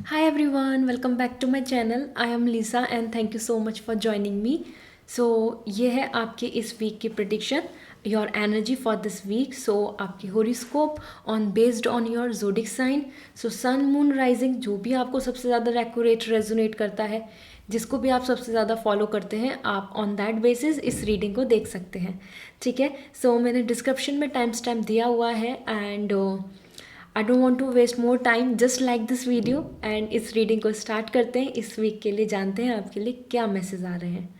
Hi everyone, welcome back to my channel. I am Lisa and thank you so much for joining me. So ये है आपके इस week की prediction, your energy for this week. So आपकी horoscope on based on your zodiac sign. So sun, moon, rising जो भी आपको सबसे ज़्यादा accurate resonate करता है, जिसको भी आप सबसे ज़्यादा फॉलो करते हैं, आप ऑन दैट बेसिस इस रीडिंग को देख सकते हैं. ठीक है. सो मैंने डिस्क्रिप्शन में टाइम स्टैम्प दिया हुआ है and I don't want to waste more time, just like this video and इस रीडिंग को स्टार्ट करते हैं. इस वीक के लिए जानते हैं आपके लिए क्या मैसेज आ रहे हैं.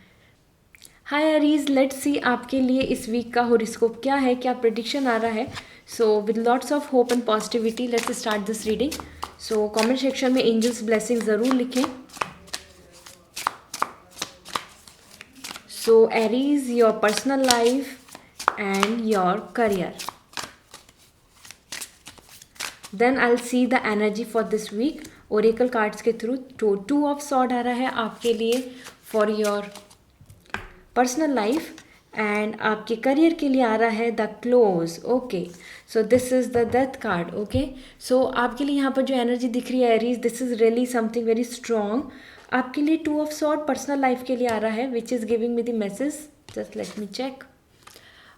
हाय एरीज, लेट्स सी आपके लिए इस वीक का हॉरोस्कोप क्या है, क्या प्रेडिक्शन आ रहा है. So with lots of hope and positivity let's start this reading. So comment section में एंजल्स ब्लेसिंग ज़रूर लिखें. So Aries, your personal life and your career. Then I see the energy for this week. Oracle cards के through two of sword आ रहा है आपके लिए for your personal life and आपके करियर के लिए आ रहा है the close. Okay, so this is the death card. Okay, so आपके लिए यहाँ पर जो एनर्जी दिख रही है Aries, this is really something very strong. आपके लिए two of sword personal life के लिए आ रहा है which is giving me the message. Just let me check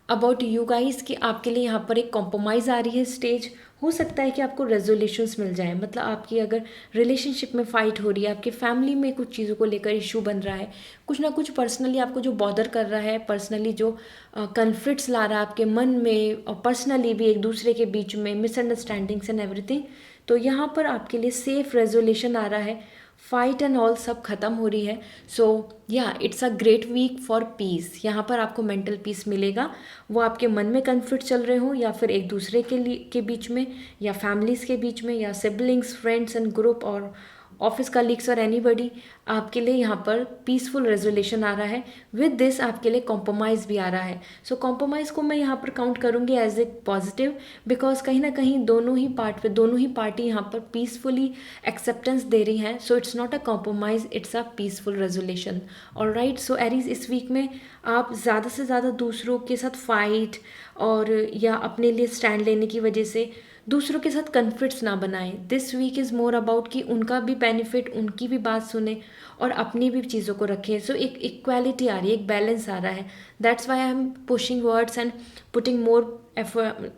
about you guys कि आपके लिए यहाँ पर एक कॉम्प्रोमाइज़ आ रही है स्टेज. हो सकता है कि आपको रेजोल्यूशंस मिल जाए, मतलब आपकी अगर रिलेशनशिप में फ़ाइट हो रही है, आपके फैमिली में कुछ चीज़ों को लेकर इशू बन रहा है, कुछ ना कुछ पर्सनली आपको जो बॉदर कर रहा है, पर्सनली जो कन्फ्लिक्ट्स ला रहा है आपके मन में और पर्सनली भी एक दूसरे के बीच में मिसअंडरस्टैंडिंग्स एंड एवरीथिंग, तो यहाँ पर आपके लिए सेफ रेजोल्यूशन आ रहा है. फाइट एंड ऑल सब खत्म हो रही है. So yeah it's a great week for peace. यहाँ पर आपको मेंटल पीस मिलेगा, वो आपके मन में कन्फ्लिक्ट चल रहे हो या फिर एक दूसरे के लिए के बीच में या फैमिलीज़ के बीच में या सिबलिंग्स, फ्रेंड्स एंड ग्रुप और ऑफिस कलीग्स और एनीबडी, आपके लिए यहाँ पर पीसफुल रेजोल्यूशन आ रहा है. विद दिस आपके लिए कॉम्प्रोमाइज़ भी आ रहा है. सो कॉम्प्रोमाइज़ को मैं यहाँ पर काउंट करूँगी एज ए पॉजिटिव, बिकॉज कहीं ना कहीं दोनों ही पार्ट पे दोनों ही पार्टी यहाँ पर पीसफुली एक्सेप्टेंस दे रही हैं. So it's not a compromise, it's a peaceful resolution. और राइट, सो एरीज इस वीक में आप ज़्यादा से ज़्यादा दूसरों के साथ फाइट और या अपने लिए स्टैंड लेने की वजह से दूसरों के साथ कन्फ्लिक्ट्स ना बनाएं. This week is more about कि उनका भी बेनिफिट, उनकी भी बात सुने और अपनी भी चीज़ों को रखें. सो एक इक्वालिटी आ रही है, एक बैलेंस आ रहा है. That's why I am pushing words and putting more effort.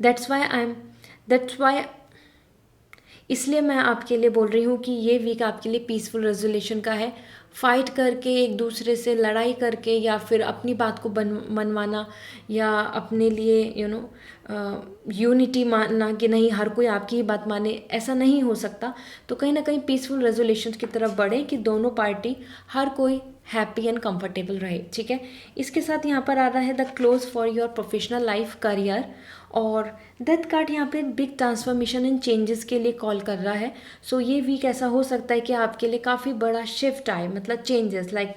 That's why इसलिए मैं आपके लिए बोल रही हूँ कि ये वीक आपके लिए पीसफुल रेजोल्यूशन का है. फाइट करके, एक दूसरे से लड़ाई करके या फिर अपनी बात को मनवाना या अपने लिए यूनिटी मानना कि नहीं हर कोई आपकी ही बात माने, ऐसा नहीं हो सकता. तो कहीं ना कहीं पीसफुल रेजोल्यूशन की तरफ बढ़े कि दोनों पार्टी, हर कोई हैप्पी एंड कंफर्टेबल रहे. ठीक है. इसके साथ यहाँ पर आ रहा है the close for your professional life, career. और डेथ कार्ड यहाँ पे बिग ट्रांसफॉर्मेशन एंड चेंजेस के लिए कॉल कर रहा है. सो ये वीक ऐसा हो सकता है कि आपके लिए काफ़ी बड़ा शिफ्ट आए, मतलब चेंजेस लाइक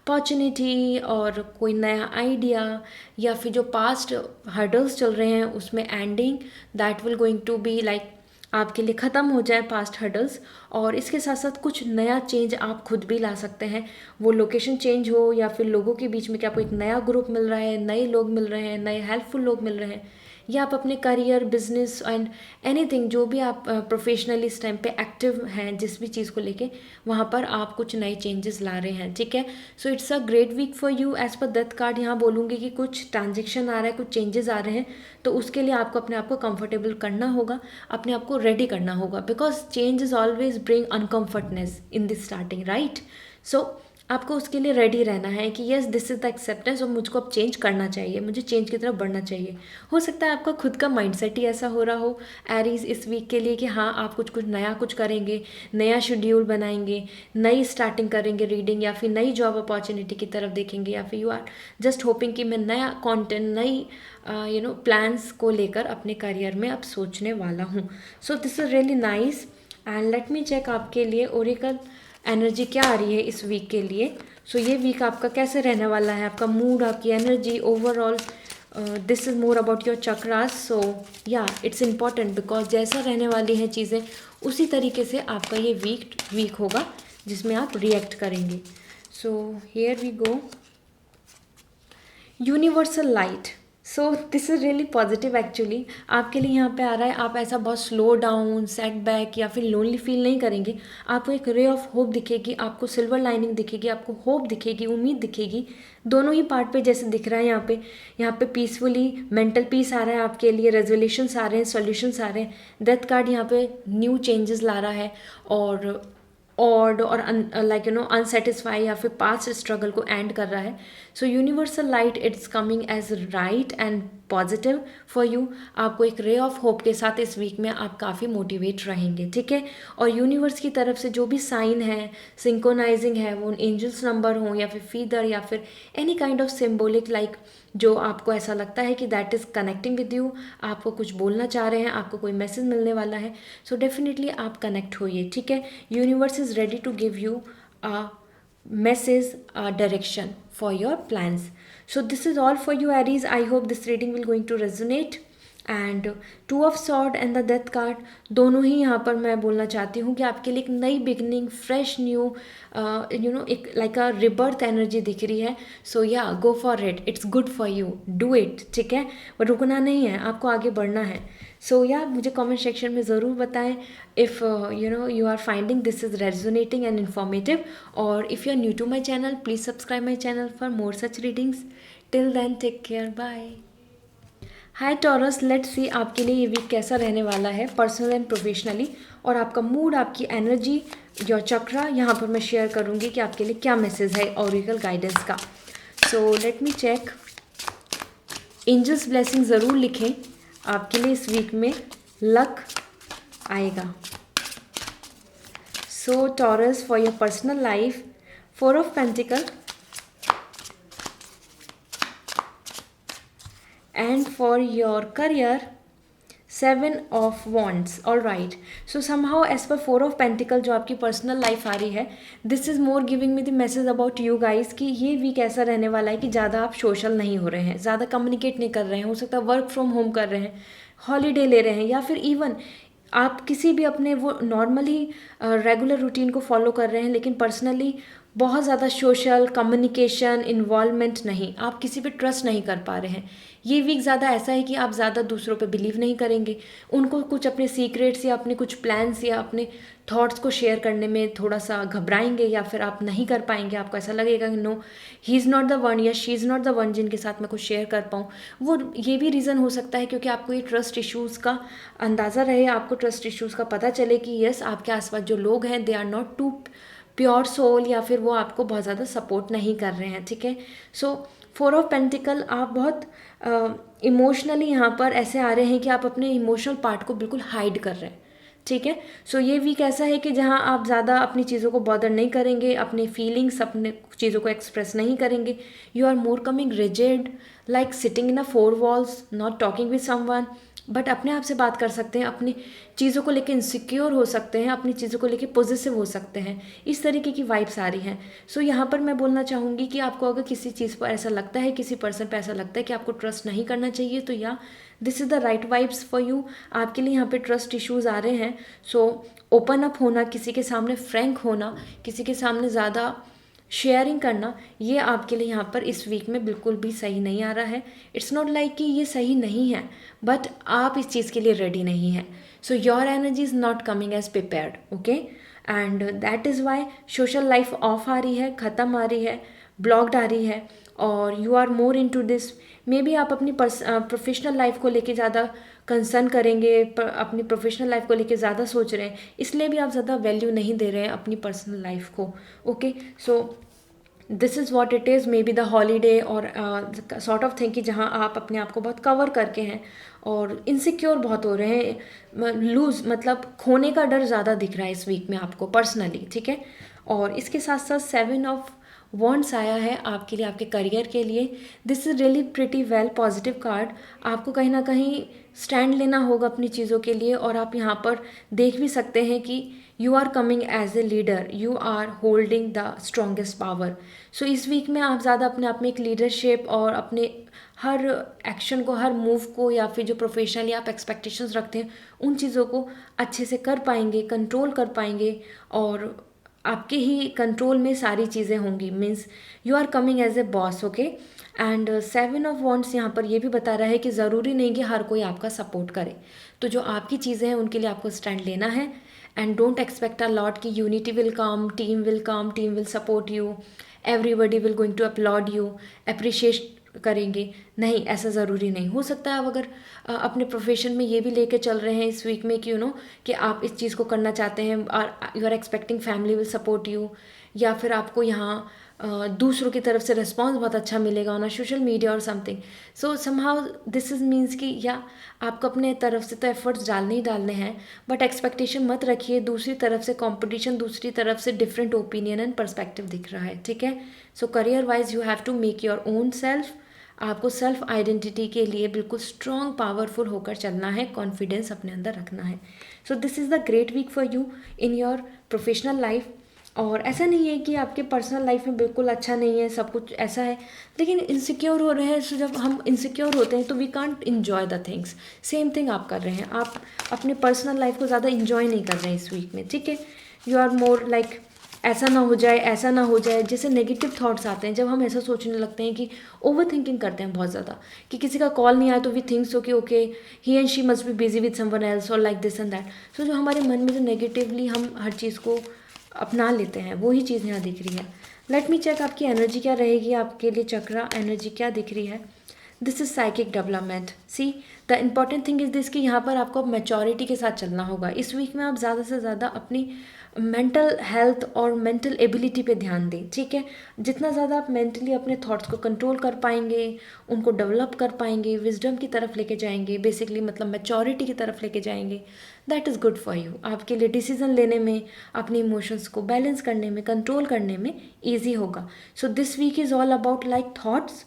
अपॉर्चुनिटी और कोई नया आइडिया या फिर जो पास्ट हर्डल्स चल रहे हैं उसमें ending, that will going to be like आपके लिए ख़त्म हो जाए पास्ट हर्डल्स. और इसके साथ साथ कुछ नया चेंज आप खुद भी ला सकते हैं. वो लोकेशन चेंज हो या फिर लोगों के बीच में कि आपको एक नया ग्रुप मिल रहा है, नए लोग मिल रहे हैं, नए हेल्पफुल लोग मिल रहे हैं, या आप अपने करियर, बिजनेस एंड एनीथिंग जो भी आप प्रोफेशनली इस टाइम पे एक्टिव हैं, जिस भी चीज़ को लेके वहाँ पर आप कुछ नए चेंजेस ला रहे हैं. ठीक है. So it's a great week for you. As per death card यहाँ बोलूँगी कि कुछ ट्रांजेक्शन आ रहा है, कुछ चेंजेस आ रहे हैं, तो उसके लिए आपको अपने आप को कंफर्टेबल करना होगा, अपने आप को रेडी करना होगा, because change is always bring uncomfortness in this starting, right. So आपको उसके लिए रेडी रहना है कि yes this is the acceptance और मुझको अब चेंज करना चाहिए, मुझे चेंज की तरफ बढ़ना चाहिए. हो सकता है आपका खुद का माइंडसेट ही ऐसा हो रहा हो एरीज इस वीक के लिए कि हाँ आप कुछ नया कुछ करेंगे, नया शेड्यूल बनाएंगे, नई स्टार्टिंग करेंगे रीडिंग, या फिर नई जॉब अपॉर्चुनिटी की तरफ देखेंगे, या फिर यू आर जस्ट होपिंग कि मैं नया कंटेंट, नई प्लान्स को लेकर अपने करियर में अब सोचने वाला हूँ. So this is really nice. And let me check आपके लिए ओरेकल एनर्जी क्या आ रही है इस वीक के लिए. सो ये वीक आपका कैसे रहने वाला है, आपका मूड, आपकी energy overall. This is more about your chakras. So yeah it's important because जैसा रहने वाली हैं चीज़ें उसी तरीके से आपका ये वीक होगा जिसमें आप रिएक्ट करेंगे. So here we go. Universal light. So this is really positive actually. आपके लिए यहाँ पे आ रहा है, आप ऐसा बहुत स्लो डाउन, सेटबैक या फिर लोनली फील नहीं करेंगे। आपको एक रे ऑफ होप दिखेगी, आपको सिल्वर लाइनिंग दिखेगी, आपको होप दिखेगी, उम्मीद दिखेगी। दोनों ही पार्ट पे जैसे दिख रहा है यहाँ पे पीसफुली मेंटल पीस आ रहा है आपके लिए, रेजोल्यूशंस आ रहे हैं, सॉल्यूशंस आ रहे हैं। डेथ कार्ड यहाँ पे न्यू चेंजेस ला रहा है और और लाइक यू नो अनसेटिस्फाई या फिर पास्ट स्ट्रगल को एंड कर रहा है। So universal light it's coming as right and positive for you. आपको एक रे ऑफ होप के साथ इस वीक में आप काफ़ी मोटिवेट रहेंगे, ठीक है। और यूनिवर्स की तरफ से जो भी साइन है, सिंक्रोनाइजिंग है, वो एंजल्स नंबर हो या फिर फीदर या फिर any kind of symbolic, like जो आपको ऐसा लगता है कि that is connecting with you, आपको कुछ बोलना चाह रहे हैं, आपको कोई मैसेज मिलने वाला है, सो डेफिनेटली आप कनेक्ट होइए, ठीक है। Universe is ready to give you a message, direction for your plans. So this is all for you, Aries. I hope this reading will going to resonate. And to of sword and the death card, दोनों ही यहाँ पर मैं बोलना चाहती हूँ कि आपके लिए एक नई बिगनिंग, फ्रेश न्यू एक लाइक अ रिबर्थ एनर्जी दिख रही है। सो या गो for it, it's good for you, do it, ठीक है। और रुकना नहीं है, आपको आगे बढ़ना है। सो या मुझे कमेंट सेक्शन में ज़रूर बताएं if you are finding this is resonating and informative. और if you are new to my channel, please subscribe my channel for more such readings. Till then take care, bye. Hi Taurus, let's see आपके लिए ये week कैसा रहने वाला है personal and professionally, और आपका मूड, आपकी एनर्जी, योर चक्रा, यहाँ पर मैं शेयर करूँगी कि आपके लिए क्या मैसेज है ऑरिकल गाइडेंस का। So let me check. Angels blessing ज़रूर लिखें, आपके लिए इस वीक में लक आएगा। So Taurus, for your personal life, 4 of pentacle and for your career 7 of wands. all right, so somehow as per 4 of pentacle जो आपकी पर्सनल लाइफ आ रही है, this is more giving me the message about you guys कि ये week ऐसा रहने वाला है कि ज़्यादा आप सोशल नहीं हो रहे हैं, ज़्यादा कम्युनिकेट नहीं कर रहे हैं, हो सकता है वर्क फ्रॉम होम कर रहे हैं, हॉलीडे ले रहे हैं, या फिर इवन आप किसी भी अपने वो नॉर्मली रेगुलर रूटीन को फॉलो कर रहे हैं, लेकिन पर्सनली बहुत ज़्यादा सोशल कम्युनिकेशन इन्वॉल्वमेंट नहीं, आप किसी पे ट्रस्ट नहीं कर पा रहे हैं। ये वीक ज़्यादा ऐसा है कि आप ज़्यादा दूसरों पे बिलीव नहीं करेंगे, उनको कुछ अपने सीक्रेट्स या अपने कुछ प्लान्स या अपने थॉट्स को शेयर करने में थोड़ा सा घबराएंगे, या फिर आप नहीं कर पाएंगे, आपको ऐसा लगेगा कि no, he is not the one या she is not the one जिनके साथ मैं कुछ शेयर कर पाऊँ। वो ये भी रीज़न हो सकता है क्योंकि आपको ये ट्रस्ट इश्यूज़ का अंदाज़ा रहे, आपको ट्रस्ट इश्यूज़ का पता चले कि यस, आपके आसपास जो लोग हैं they are not too pure soul, या फिर वो आपको बहुत ज़्यादा सपोर्ट नहीं कर रहे हैं, ठीक है। सो 4 ऑफ पेंटिकल, आप बहुत इमोशनली यहाँ पर ऐसे आ रहे हैं कि आप अपने इमोशनल पार्ट को बिल्कुल हाइड कर रहे हैं, ठीक है। सो ये वीक ऐसा है कि जहाँ आप ज़्यादा अपनी चीज़ों को बॉदर नहीं करेंगे, अपने फीलिंग्स, अपने चीज़ों को एक्सप्रेस नहीं करेंगे। You are more coming rigid, like sitting in a 4 walls, not talking with someone, but अपने आप से बात कर सकते हैं, अपनी चीज़ों को लेके इनसिक्योर हो सकते हैं, अपनी चीज़ों को लेके पॉजिटिव हो सकते हैं, इस तरीके की वाइब्स आ रही हैं। सो यहाँ पर मैं बोलना चाहूँगी कि आपको अगर किसी चीज़ पर ऐसा लगता है, किसी पर्सन पर ऐसा लगता है कि आपको ट्रस्ट नहीं करना चाहिए, तो या this is the right vibes for you. आपके लिए यहाँ पे ट्रस्ट इश्यूज़ आ रहे हैं। सो ओपन अप होना, किसी के सामने फ्रैंक होना, किसी के सामने ज़्यादा शेयरिंग करना, ये आपके लिए यहाँ पर इस वीक में बिल्कुल भी सही नहीं आ रहा है। इट्स नॉट लाइक कि ये सही नहीं है, बट आप इस चीज़ के लिए रेडी नहीं हैं। So your energy is not coming as prepared, okay, and that is why social life off आ रही है, ख़त्म आ रही है, ब्लॉक्ड आ रही है, और you are more into this. Maybe आप अपनी प्रोफेशनल लाइफ को लेके ज़्यादा कंसर्न करेंगे, अपनी प्रोफेशनल लाइफ को लेके ज़्यादा सोच रहे हैं, इसलिए भी आप ज़्यादा वैल्यू नहीं दे रहे हैं अपनी पर्सनल लाइफ को, okay. So this is what it is, may be the holiday और सॉर्ट ऑफ थिंग कि जहाँ आप अपने आप को बहुत कवर करके हैं और इनसिक्योर बहुत हो रहे हैं, लूज मतलब खोने का डर ज़्यादा दिख रहा है इस वीक में आपको पर्सनली, ठीक है। और इसके साथ साथ 7 ऑफ वॉन्ड्स आया है आपके लिए, आपके करियर के लिए। This is really pretty well positive card. आपको कहीं ना कहीं स्टैंड लेना होगा अपनी चीज़ों के लिए, और आप यहाँ पर देख भी सकते हैं कि you are coming as a leader, you are holding the strongest power. So इस वीक में आप ज़्यादा अपने आप में एक लीडरशिप और अपने हर एक्शन को, हर मूव को, या फिर जो प्रोफेशनली आप एक्सपेक्टेशंस रखते हैं उन चीज़ों को अच्छे से कर पाएंगे, कंट्रोल कर पाएंगे, और आपके ही कंट्रोल में सारी चीज़ें होंगी। Means you are coming as a boss, okay. And 7 of wands यहाँ पर ये भी बता रहा है कि ज़रूरी नहीं कि हर कोई आपका सपोर्ट करे, तो जो आपकी चीज़ें हैं उनके लिए आपको स्टैंड लेना है। And don't expect a lot कि unity will come, team will support you, everybody will going to applaud you, appreciate करेंगे। नहीं, ऐसा ज़रूरी नहीं हो सकता है। अब अगर अपने प्रोफेशन में ये भी लेके चल रहे हैं इस वीक में कि कि आप इस चीज़ को करना चाहते हैं और you are expecting family will support you, या फिर आपको यहाँ दूसरों की तरफ से रिस्पॉन्स बहुत अच्छा मिलेगा ऑन सोशल मीडिया और something, so somehow this is means कि या आपको अपने तरफ से तो एफर्ट्स डालने ही डालने हैं, बट एक्सपेक्टेशन मत रखिए दूसरी तरफ से कंपटीशन, दूसरी तरफ से डिफरेंट ओपिनियन एंड पर्सपेक्टिव दिख रहा है, ठीक है। So career wise you have to make your own self. आपको सेल्फ आइडेंटिटी के लिए बिल्कुल स्ट्रॉन्ग पावरफुल होकर चलना है, कॉन्फिडेंस अपने अंदर रखना है। So this is the great week for you in your professional life. और ऐसा नहीं है कि आपके पर्सनल लाइफ में बिल्कुल अच्छा नहीं है, सब कुछ ऐसा है, लेकिन इनसिक्योर हो रहे हैं। सो जब हम इनसिक्योर होते हैं तो we can't enjoy the things. Same thing आप कर रहे हैं, आप अपने पर्सनल लाइफ को ज़्यादा इन्जॉय नहीं कर रहे हैं इस वीक में, ठीक है। यू आर मोर लाइक ऐसा ना हो जाए, ऐसा ना हो जाए, जैसे नेगेटिव थॉट्स आते हैं जब हम ऐसा सोचने लगते हैं कि ओवर थिंकिंग करते हैं बहुत ज़्यादा, कि किसी का कॉल नहीं आया तो वी थिंक सो कि okay he and she must be busy with someone else और लाइक दिस एंड दैट। सो जो हमारे मन में जो नेगेटिवली हम हर चीज़ को अपना लेते हैं वही चीज़ यहाँ दिख रही है। लेट मी चेक आपकी एनर्जी क्या रहेगी, आपके लिए चक्रा एनर्जी क्या दिख रही है। This is psychic development. See the important thing is this कि यहाँ पर आपको मैच्योरिटी के साथ चलना होगा। इस वीक में आप ज़्यादा से ज़्यादा अपनी मेंटल हेल्थ और मेंटल एबिलिटी पे ध्यान दें, ठीक है। जितना ज़्यादा आप मेंटली अपने थॉट्स को कंट्रोल कर पाएंगे, उनको डेवलप कर पाएंगे, विजडम की तरफ लेके जाएंगे, बेसिकली मतलब मैच्योरिटी की तरफ लेके जाएंगे, that is good for you. आपके लिए डिसीजन लेने में, अपने इमोशंस को बैलेंस करने में, कंट्रोल करने में ईजी होगा। So this week is all about like thoughts,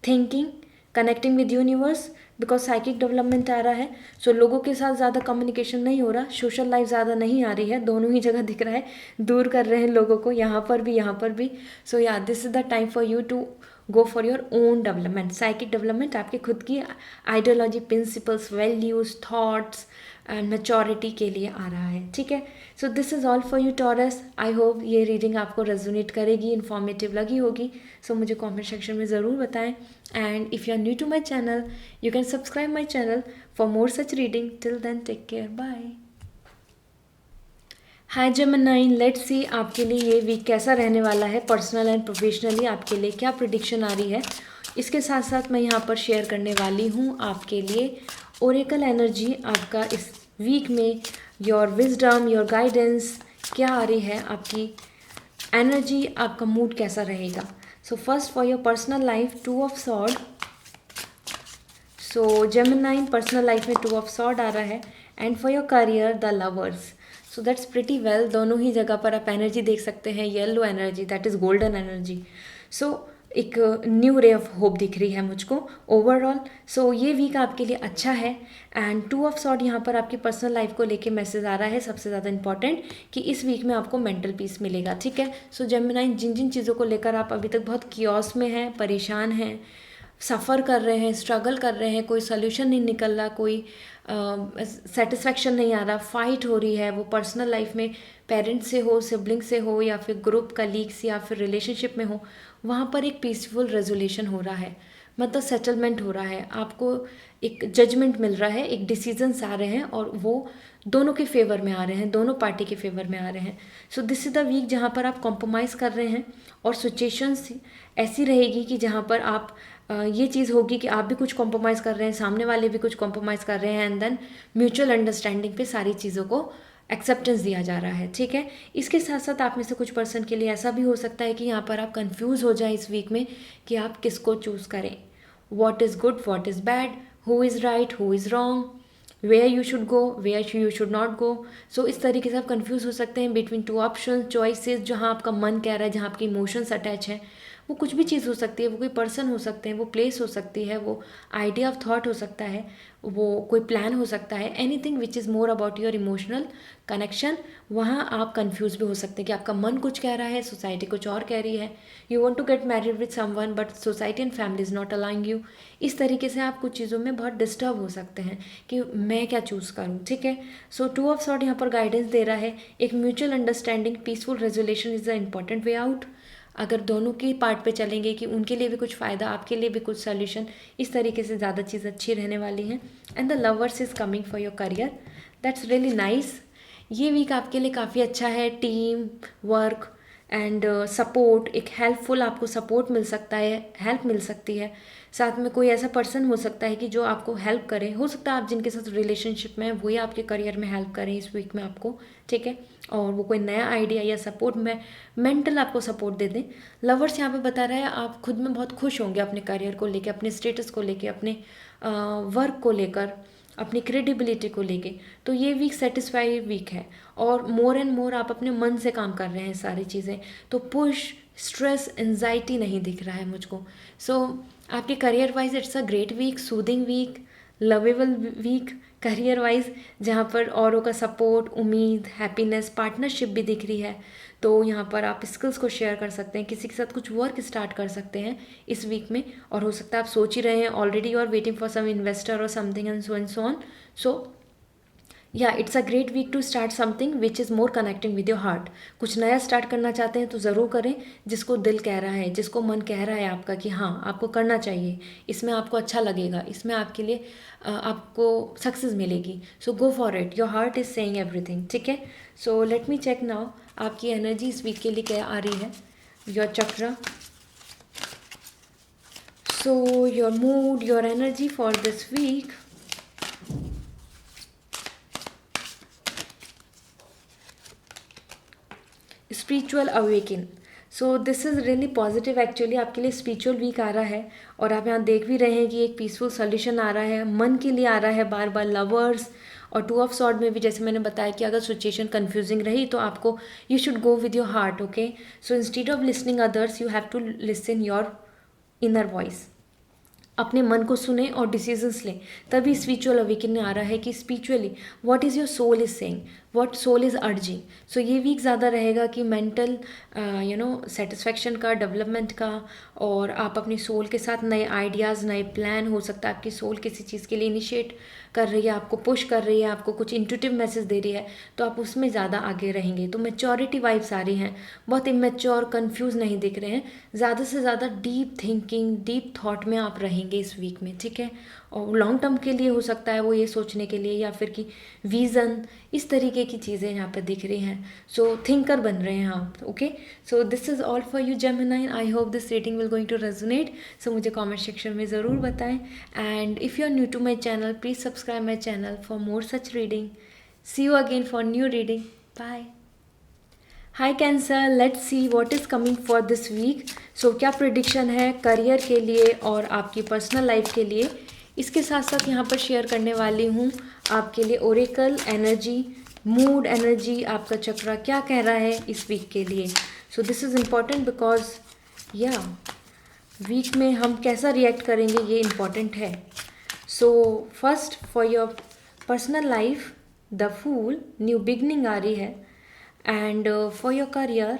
thinking, connecting with universe, because psychic development आ रहा है। सो लोगों के साथ ज़्यादा कम्युनिकेशन नहीं हो रहा, सोशल लाइफ ज़्यादा नहीं आ रही है, दोनों ही जगह दिख रहा है, दूर कर रहे हैं लोगों को, यहाँ पर भी यहाँ पर भी। सो या this is the time for you to go for your own development. Psychic development आपके खुद की ideology, principles, values, thoughts and maturity के लिए आ रहा है, ठीक है। So this is all for you Taurus. I hope ये रीडिंग आपको रेजोनेट करेगी, इन्फॉर्मेटिव लगी होगी। सो मुझे कमेंट सेक्शन में ज़रूर बताएं। And if you are new to my channel you can subscribe my channel for more such reading. Till then take care, bye. Hi Gemini, let's see आपके लिए ये वीक कैसा रहने वाला है, पर्सनल एंड प्रोफेशनली आपके लिए क्या प्रिडिक्शन आ रही है। इसके साथ साथ मैं यहाँ पर शेयर करने वाली हूँ आपके लिए ओरेकल एनर्जी, आपका इस वीक में योर विजडम, योर गाइडेंस क्या आ रही है, आपकी एनर्जी, आपका मूड कैसा रहेगा। So first for your personal life 2 of sword. So Gemini personal life में 2 ऑफ सॉर्ड आ रहा है। And for your career the lovers. So that's pretty well, दोनों ही जगह पर आप एनर्जी देख सकते हैं, yellow energy, that is golden energy. So एक न्यू रे ऑफ होप दिख रही है मुझको ओवरऑल। सो ये वीक आपके लिए अच्छा है। एंड 2 ऑफ सॉर्ड यहाँ पर आपकी पर्सनल लाइफ को लेके मैसेज आ रहा है, सबसे ज़्यादा इंपॉर्टेंट कि इस वीक में आपको मेंटल पीस मिलेगा, ठीक है। सो जेमिनी, जिन जिन चीज़ों को लेकर आप अभी तक बहुत कियोस में हैं, परेशान हैं, सफ़र कर रहे हैं, स्ट्रगल कर रहे हैं, कोई सोल्यूशन नहीं निकल रहा, कोई सेटिस्फैक्शन नहीं आ रहा, फाइट हो रही है, वो पर्सनल लाइफ में पेरेंट्स से हो, सिबलिंग से हो, या फिर ग्रुप कलीग्स या फिर रिलेशनशिप में हो, वहाँ पर एक पीसफुल रेजोल्यूशन हो रहा है, मतलब सेटलमेंट हो रहा है, आपको एक जजमेंट मिल रहा है, एक डिसीजंस आ रहे हैं और वो दोनों के फेवर में आ रहे हैं, दोनों पार्टी के फेवर में आ रहे हैं। So this is the week जहाँ पर आप कॉम्प्रोमाइज़ कर रहे हैं और सिचुएशंस ऐसी रहेगी कि जहाँ पर आप ये चीज़ होगी कि आप भी कुछ कॉम्प्रोमाइज़ कर रहे हैं, सामने वाले भी कुछ कॉम्प्रोमाइज़ कर रहे हैं, एंड देन म्यूचुअल अंडरस्टैंडिंग पे सारी चीज़ों को एक्सेप्टेंस दिया जा रहा है, ठीक है। इसके साथ साथ आप में से कुछ पर्सन के लिए ऐसा भी हो सकता है कि यहाँ पर आप कंफ्यूज हो जाए इस वीक में कि आप किसको चूज़ करें, what is good, what is bad, who is right, who is wrong, where you should go, where you should not go. So इस तरीके से आप कंफ्यूज हो सकते हैं बिटवीन 2 ऑप्शन चॉइसेस, जहाँ आपका मन कह रहा है, जहाँ आपके इमोशंस अटैच हैं। वो कुछ भी चीज़ हो सकती है, वो कोई पर्सन हो सकते हैं, वो प्लेस हो सकती है, वो आइडिया ऑफ थॉट हो सकता है, वो कोई प्लान हो सकता है, anything which is more about your emotional connection. वहाँ आप कंफ्यूज भी हो सकते हैं कि आपका मन कुछ कह रहा है, सोसाइटी कुछ और कह रही है। You want to get married with someone but society and family is not allowing you. इस तरीके से आप कुछ चीज़ों में बहुत डिस्टर्ब हो सकते हैं कि मैं क्या चूज़ करूँ, ठीक है। सो 2 ऑफ सॉर्ड यहाँ पर गाइडेंस दे रहा है, एक mutual understanding, peaceful resolution is the important way out. अगर दोनों की पार्ट पे चलेंगे कि उनके लिए भी कुछ फ़ायदा, आपके लिए भी कुछ सोल्यूशन, इस तरीके से ज़्यादा चीज़ अच्छी रहने वाली हैं। And the lovers is coming for your career, that's really nice. ये वीक आपके लिए काफ़ी अच्छा है। टीम वर्क एंड सपोर्ट, एक हेल्पफुल आपको सपोर्ट मिल सकता है, हेल्प मिल सकती है। साथ में कोई ऐसा पर्सन हो सकता है कि जो आपको हेल्प करे, हो सकता है आप जिनके साथ रिलेशनशिप में हैं वही आपके करियर में हेल्प करें इस वीक में आपको, ठीक है। और वो कोई नया आइडिया या सपोर्ट में मेंटल आपको सपोर्ट दे दें। लवर्स यहाँ पे बता रहा है आप खुद में बहुत खुश होंगे अपने करियर को लेके, अपने स्टेटस को लेके, अपने वर्क को लेकर, अपनी क्रेडिबिलिटी को लेके। तो ये वीक सेटिस्फाई वीक है और मोर एंड मोर आप अपने मन से काम कर रहे हैं सारी चीज़ें। तो पुश, स्ट्रेस, एंजाइटी नहीं दिख रहा है मुझको। सो आपके career wise it's a great week, soothing week, lovable week career wise, जहाँ पर औरों का सपोर्ट, उम्मीद, हैप्पीनेस, पार्टनरशिप भी दिख रही है। तो यहाँ पर आप स्किल्स को शेयर कर सकते हैं, किसी के साथ कुछ वर्क स्टार्ट कर सकते हैं इस वीक में। और हो सकता है आप सोच ही रहे हैं already, you are waiting for some investor और something and so on. So yeah it's a great week to start something which is more connecting with your heart. कुछ नया स्टार्ट करना चाहते हैं तो ज़रूर करें, जिसको दिल कह रहा है, जिसको मन कह रहा है आपका कि हाँ आपको करना चाहिए, इसमें आपको अच्छा लगेगा, इसमें आपके लिए आपको सक्सेस मिलेगी। So go for it, your heart is saying everything, ठीक है। So let me check now आपकी एनर्जी इस वीक के लिए क्या आ रही है। Your chakra, so your mood, your energy for this week. Spiritual awakening, so this is really positive actually, आपके लिए स्पिरिचुअल वीक आ रहा है। और आप यहाँ देख भी रहे हैं कि एक पीसफुल सोल्यूशन आ रहा है, मन के लिए आ रहा है बार बार। लवर्स और टू ऑफ सॉर्ड में भी जैसे मैंने बताया कि अगर सिचुएशन कंफ्यूजिंग रही तो आपको, you should go with your heart, okay. So instead of listening others you have to listen your inner voice. अपने मन को सुने और डिसीजंस लें, तभी स्पिरिचुअल अवेकन में आ रहा है कि spiritually what is your soul is saying, what soul is urging. So ये वीक ज़्यादा रहेगा कि मेंटल सेटिस्फेक्शन का, डेवलपमेंट का, और आप अपनी सोल के साथ नए आइडियाज़, नए प्लान, हो सकता है आपकी सोल किसी चीज़ के लिए इनिशिएट कर रही है, आपको पुश कर रही है, आपको कुछ इंट्यूटिव मैसेज दे रही है, तो आप उसमें ज़्यादा आगे रहेंगे। तो मैच्योरिटी वाइब्स आ रही हैं, बहुत इमेच्योर, कन्फ्यूज़ नहीं दिख रहे हैं, ज़्यादा से ज़्यादा डीप थिंकिंग, डीप थॉट में आप रहेंगे इस वीक में, ठीक है। और लॉन्ग टर्म के लिए हो सकता है वो ये सोचने के लिए, या फिर कि विज़न, इस तरीके की चीज़ें यहाँ पे दिख रही हैं। सो थिंकर बन रहे हैं आप, okay. So this is all for you Gemini, I hope this reading will going to resonate. So मुझे कमेंट सेक्शन में ज़रूर बताएं। And if you are new to my channel, please subscribe my channel for more such reading. See you again for new reading, bye. Hi Cancer, let's see what is coming for this week. So क्या prediction है career के लिए और आपकी personal life के लिए, इसके साथ साथ यहाँ पर शेयर करने वाली हूँ आपके लिए ओरेकल एनर्जी, मूड एनर्जी, आपका चक्रा क्या कह रहा है इस वीक के लिए। So this is important because या वीक में हम कैसा रिएक्ट करेंगे ये इम्पॉर्टेंट है। So first for your personal life, the fool, new beginning आ रही है। And for your career,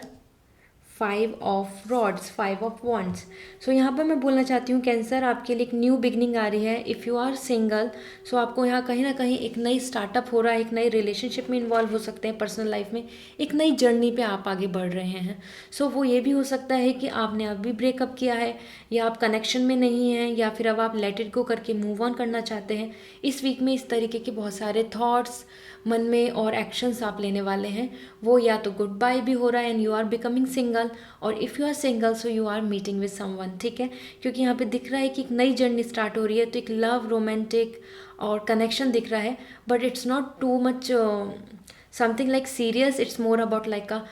5 of rods, 5 of wands. So यहाँ पर मैं बोलना चाहती हूँ कैंसर, आपके लिए एक न्यू बिगनिंग आ रही है। इफ़ यू आर सिंगल, सो आपको यहाँ कहीं ना कहीं एक नई स्टार्टअप हो रहा है, एक नई रिलेशनशिप में इन्वॉल्व हो सकते हैं, पर्सनल लाइफ में एक नई जर्नी पे आप आगे बढ़ रहे हैं। सो वो ये भी हो सकता है कि आपने अभी ब्रेकअप किया है, या आप कनेक्शन में नहीं हैं, या फिर अब आप लेट इट गो करके मूव ऑन करना चाहते हैं। इस वीक में इस तरीके के बहुत सारे थॉट्स मन में और एक्शंस आप लेने वाले हैं। वो या तो गुड बाय भी हो रहा है and you are becoming single, और if you are single so you are meeting with someone, ठीक है। क्योंकि यहाँ पे दिख रहा है कि एक नई जर्नी स्टार्ट हो रही है, तो एक लव, रोमांटिक और कनेक्शन दिख रहा है, but it's not too much something like serious, it's more about like a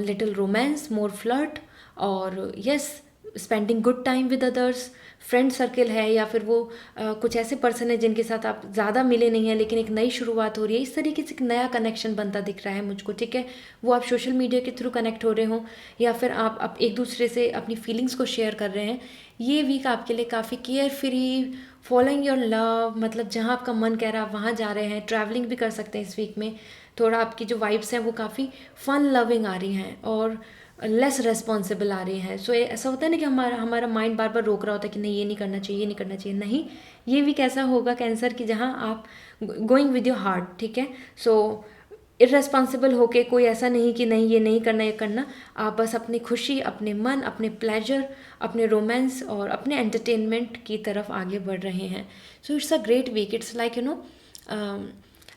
little romance, more flirt, और yes spending good time with others. Friend circle है, या फिर वो कुछ ऐसे पर्सन है जिनके साथ आप ज़्यादा मिले नहीं हैं, लेकिन एक नई शुरुआत हो रही है, इस तरीके से एक नया कनेक्शन बनता दिख रहा है मुझको, ठीक है। वो आप सोशल मीडिया के थ्रू कनेक्ट हो रहे हो, या फिर आप एक दूसरे से अपनी फीलिंग्स को शेयर कर रहे हैं। ये वीक आपके लिए काफ़ी care free, following your love, मतलब जहाँ आपका मन कह रहा है आप वहाँ जा रहे हैं। ट्रैवलिंग भी कर सकते हैं इस वीक में। थोड़ा आपकी जो वाइब्स हैं वो काफ़ी फन लविंग आ रही हैं और लेस रेस्पॉन्सिबल आ रही हैं। सो ऐसा होता है ना कि हमारा हमारा माइंड बार बार रोक रहा होता है कि नहीं ये नहीं करना चाहिए, ये नहीं करना चाहिए। नहीं, ये वीक ऐसा होगा कैंसर कि जहाँ आप गोइंग विद योर हार्ट, ठीक है। सो इर्रेस्पॉन्सिबल होके कोई ऐसा नहीं कि नहीं ये नहीं करना ये करना, आप बस अपनी खुशी, अपने मन, अपने प्लेजर, अपने रोमांस और अपने एंटरटेनमेंट की तरफ आगे बढ़ रहे हैं. So it's a great week. It's like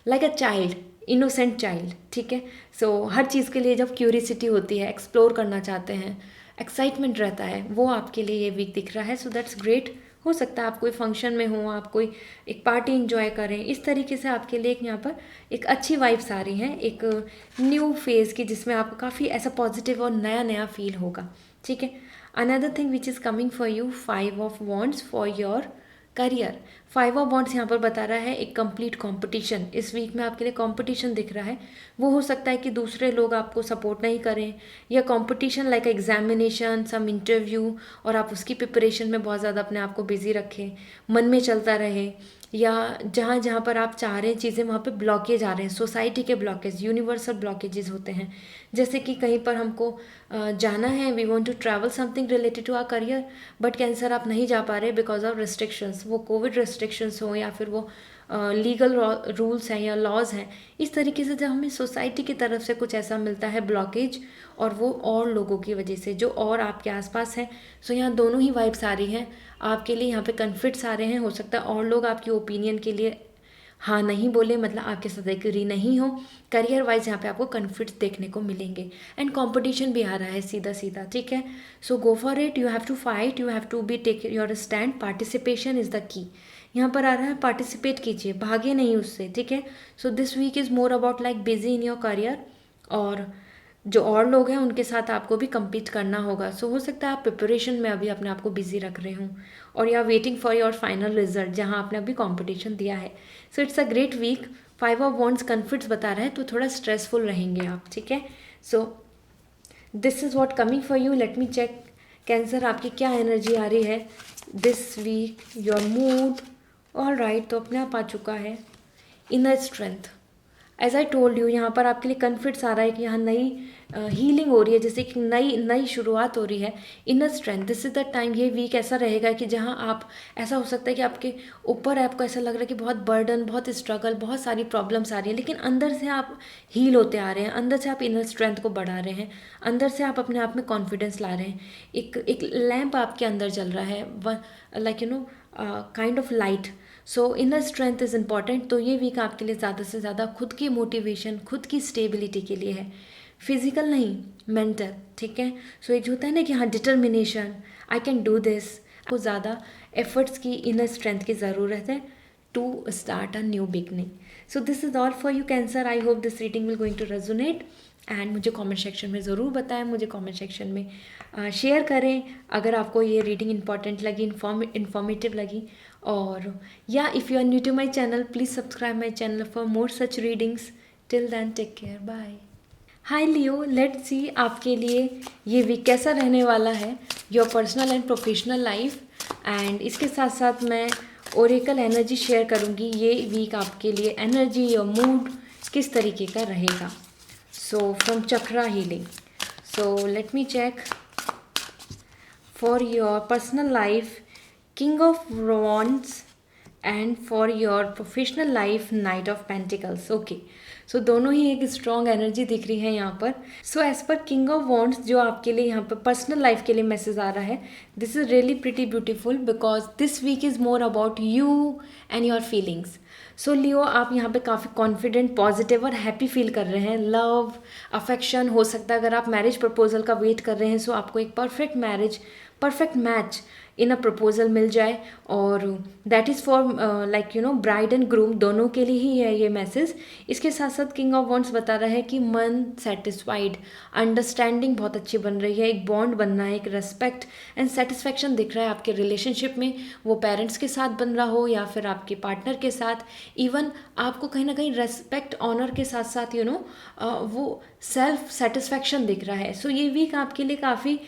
like a child, innocent child. ठीक है. सो हर चीज़ के लिए जब क्यूरियसिटी होती है, एक्सप्लोर करना चाहते हैं, एक्साइटमेंट रहता है, वो आपके लिए ये वीक दिख रहा है. सो दैट्स ग्रेट. हो सकता है आप कोई फंक्शन में हो, आप कोई एक पार्टी इंजॉय करें, इस तरीके से आपके लिए एक यहाँ पर एक अच्छी वाइब्स आ रही हैं, एक न्यू फेज़ की, जिसमें आपको काफ़ी ऐसा पॉजिटिव और नया नया फील होगा. ठीक है. Another thing which is coming for you, 5 of wands for your career. 5 of wands यहाँ पर बता रहा है एक कंप्लीट कंपटीशन. इस वीक में आपके लिए कंपटीशन दिख रहा है. वो हो सकता है कि दूसरे लोग आपको सपोर्ट नहीं करें, या competition like examination, some interview, और आप उसकी प्रिपरेशन में बहुत ज़्यादा अपने आप को बिजी रखें, मन में चलता रहे, या जहाँ जहाँ पर आप चाह रहे हैं चीज़ें वहाँ पे ब्लॉकेज आ रहे हैं. सोसाइटी के ब्लॉकेज, यूनिवर्सल ब्लॉकेजेस होते हैं. जैसे कि कहीं पर हमको जाना है, we want to travel something related to our career, but cancer आप नहीं जा पा रहे बिकॉज ऑफ रिस्ट्रिक्शंस. वो कोविड रिस्ट्रिक्शंस हो या फिर वो लीगल रूल्स हैं या लॉज हैं. इस तरीके से जब हमें सोसाइटी की तरफ से कुछ ऐसा मिलता है ब्लॉकेज, और वो और लोगों की वजह से जो और आपके आसपास हैं. सो यहाँ दोनों ही वाइब्स आ रही हैं आपके लिए. यहाँ पे कन्फ्लिक्ट्स आ रहे हैं. हो सकता है और लोग आपकी ओपिनियन के लिए हाँ नहीं बोले, मतलब आपके साथ एग्री नहीं हो. करियर वाइज यहाँ पे आपको कन्फ्लिक्ट्स देखने को मिलेंगे. एंड कंपटीशन भी आ रहा है सीधा सीधा. ठीक है. So go for it. You have to fight, you have to be take your stand. Participation is the key. यहाँ पर आ रहा है पार्टिसिपेट कीजिए, भागे नहीं उससे. ठीक है. So this week is more about like busy in your career, और जो और लोग हैं उनके साथ आपको भी compete करना होगा. सो हो सकता है आप प्रिपरेशन में अभी अपने आप को बिजी रख रहे हों, और या waiting for your final result जहाँ आपने अभी कंपटीशन दिया है. So it's a great week. 5 of wands conflicts बता रहा है, तो थोड़ा स्ट्रेसफुल रहेंगे आप. ठीक है. So this is what coming for you. Let me check cancer, आपकी क्या एनर्जी आ रही है this week, your mood. All right, तो अपने आप आ चुका है inner strength. As I told you, यहाँ पर आपके लिए कन्फ्लिक्ट्स आ रहा है कि यहाँ नई हीलिंग हो रही है, जैसे कि नई नई शुरुआत हो रही है. Inner strength, this is the time. ये वीक ऐसा रहेगा कि जहाँ आप, ऐसा हो सकता है कि आपके ऊपर आपको ऐसा लग रहा है कि बहुत बर्डन, बहुत स्ट्रगल, बहुत सारी प्रॉब्लम्स आ रही है, लेकिन अंदर से आप हील होते आ रहे हैं. अंदर से आप इनर स्ट्रेंथ को बढ़ा रहे हैं. अंदर से आप अपने आप में कॉन्फिडेंस ला रहे हैं. एक लैम्प आपके अंदर जल रहा है, like you know kind of light. So inner strength is important. तो ये वीक आपके लिए ज़्यादा से ज़्यादा खुद की मोटिवेशन, खुद की स्टेबिलिटी के लिए है. फिजिकल नहीं, मेंटल. ठीक है. सो एक जो होता है ना कि हाँ determination, I can do this, आपको ज़्यादा एफर्ट्स की, इनर स्ट्रेंथ की ज़रूरत है to start a new beginning. So this is all for you cancer. I hope this reading will going to resonate. And मुझे कमेंट सेक्शन में ज़रूर बताएं, मुझे कमेंट सेक्शन में शेयर करें अगर आपको ये रीडिंग इंपॉर्टेंट लगी, इन्फॉर्मेटिव लगी. और या if you are new to my channel, please subscribe my channel for more such readings. Till then take care, bye. Hi Leo, let's see आपके लिए ये वीक कैसा रहने वाला है, your personal and professional life. And इसके साथ साथ मैं ओरेकल एनर्जी शेयर करूँगी. ये वीक आपके लिए एनर्जी, योर मूड किस तरीके का रहेगा. So from chakra healing, so let me check for your personal life, King of Wands, and for your professional life, Knight of Pentacles. Okay, सो दोनों ही एक स्ट्रॉन्ग एनर्जी दिख रही है यहाँ पर. So as per king of wands जो आपके लिए यहाँ पर पर्सनल लाइफ के लिए मैसेज आ रहा है, this is really pretty beautiful because this week is more about you and your feelings. So Leo, आप यहाँ पे काफ़ी कॉन्फिडेंट, पॉजिटिव और हैप्पी फील कर रहे हैं. लव, अफेक्शन, हो सकता है अगर आप मैरिज प्रपोजल का वेट कर रहे हैं, सो आपको एक perfect marriage, perfect match in a proposal मिल जाए. और that is for like you know bride and groom, दोनों के लिए ही है ये मैसेज. इसके साथ साथ किंग ऑफ वॉन्ड्स बता रहा है कि मन सेटिस्फाइड, अंडरस्टैंडिंग बहुत अच्छी बन रही है, एक बॉन्ड बनना है, एक रेस्पेक्ट एंड सेटिस्फैक्शन दिख रहा है आपके रिलेशनशिप में. वो पेरेंट्स के साथ बन रहा हो या फिर आपके पार्टनर के साथ. इवन आपको कहीं ना कहीं रेस्पेक्ट, ऑनर के साथ साथ यू नो वो सेल्फ सेटिस्फैक्शन दिख रहा है. सो ये वीक आपके लिए काफ़ी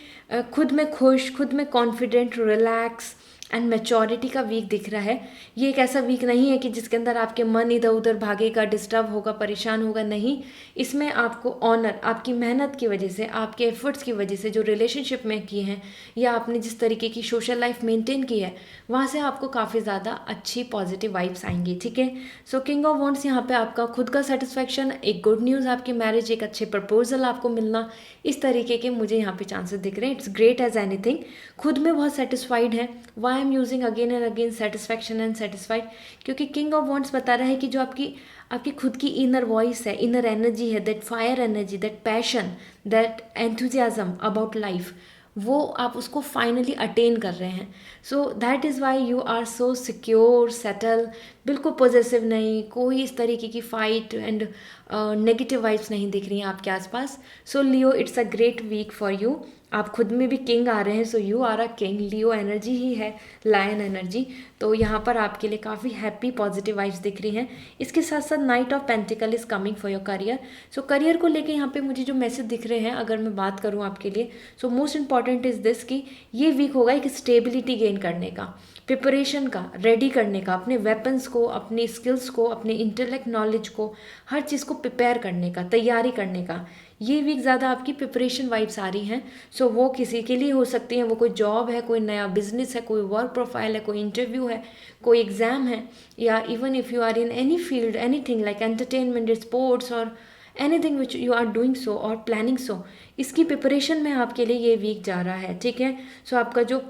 खुद में खुश, खुद में कॉन्फिडेंट, रिलैक्स, एंड मैच्योरिटी का वीक दिख रहा है। ये एक ऐसा वीक नहीं है कि जिसके अंदर आपके मन इधर उधर भागेगा, डिस्टर्ब होगा, परेशान होगा, नहीं। इसमें आपको ऑनर, आपकी मेहनत की वजह से, आपके एफर्ट्स की वजह से जो रिलेशनशिप में किए हैं या आपने जिस तरीके की सोशल लाइफ मेंटेन की है, वहाँ से आपको काफ़ी ज़्यादा अच्छी पॉजिटिव वाइब्स आएंगी, ठीक है। सो किंग ऑफ वॉन्ड्स यहाँ पे आपका खुद का सेटिस्फैक्शन, एक गुड न्यूज़ आपकी मैरिज, एक अच्छे प्रपोजल आपको मिलना, इस तरीके के मुझे यहाँ पे चांसेस दिख रहे हैं। इट्स ग्रेट एज एनीथिंग, खुद में बहुत सेटिस्फाइड है। Why I am using again and again satisfaction and satisfied, क्योंकि किंग ऑफ वॉन्ड्स बता रहा है कि जो आपकी आपकी खुद की इनर वॉइस है, इनर एनर्जी है, that fire energy, that passion, that enthusiasm about life, वो आप उसको फाइनली अटेन कर रहे हैं। So that is why you are so secure, settle, बिल्कुल पॉजिटिव नहीं, कोई इस तरीके की फाइट एंड नेगेटिव वाइब्स नहीं दिख रही हैं आपके आसपास। So Leo, it's a great week for you. आप खुद में भी किंग आ रहे हैं, so you are a king, Leo energy ही है, लायन एनर्जी। तो यहाँ पर आपके लिए काफ़ी हैप्पी पॉजिटिव वाइब्स दिख रही हैं। इसके साथ साथ night of pentacle is coming for your career. So career को लेके यहाँ पे मुझे जो मैसेज दिख रहे हैं, अगर मैं बात करूँ आपके लिए, so most important is this कि ये वीक होगा एक स्टेबिलिटी गेन करने का, प्रिपरेशन का, रेडी करने का, अपने वेपन्स को, अपनी स्किल्स को, अपने इंटेलेक्ट नॉलेज को, हर चीज़ को प्रिपेयर करने का, तैयारी करने का। ये वीक ज़्यादा आपकी प्रिपरेशन वाइब्स आ रही हैं। सो वो किसी के लिए हो सकती है, वो कोई जॉब है, कोई नया बिजनेस है, कोई वर्क प्रोफाइल है, कोई इंटरव्यू है, कोई एग्ज़ाम है, या even if you are in any field, anything like entertainment, sports और anything which you are doing so और प्लानिंग सो, इसकी प्रिपरेशन में आपके लिए ये वीक जा रहा है, ठीक है। सो आपका जो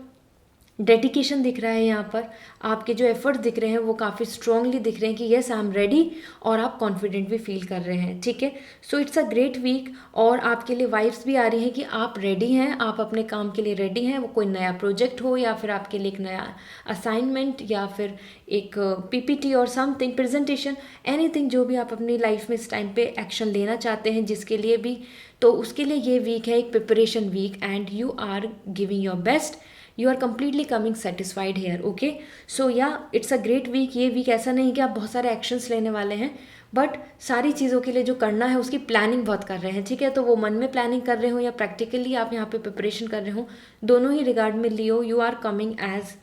डेडिकेशन दिख रहा है यहाँ पर, आपके जो एफर्ट्स दिख रहे हैं वो काफ़ी स्ट्रांगली दिख रहे हैं कि येस आई एम रेडी, और आप कॉन्फिडेंट भी फील कर रहे हैं, ठीक है। So it's a great week, और आपके लिए वाइब्स भी आ रही हैं कि आप रेडी हैं, आप अपने काम के लिए रेडी हैं। वो कोई नया प्रोजेक्ट हो, या फिर आपके लिए एक नया असाइनमेंट, या फिर एक पीपीटी और समथिंग प्रेजेंटेशन, एनीथिंग, जो भी आप अपनी लाइफ में इस टाइम पे एक्शन लेना चाहते हैं जिसके लिए भी, तो उसके लिए ये वीक है एक preparation week, and you are giving your best, you are completely coming satisfied here, okay. So yeah it's a great week. ये वीक ऐसा नहीं कि आप बहुत सारे एक्शंस लेने वाले हैं, बट सारी चीज़ों के लिए जो करना है उसकी प्लानिंग बहुत कर रहे हैं, ठीक है। तो वो मन में प्लानिंग कर रहे हो या प्रैक्टिकली आप यहाँ पे प्रिपरेशन कर रहे हो, दोनों ही रिगार्ड में Leo, you are coming as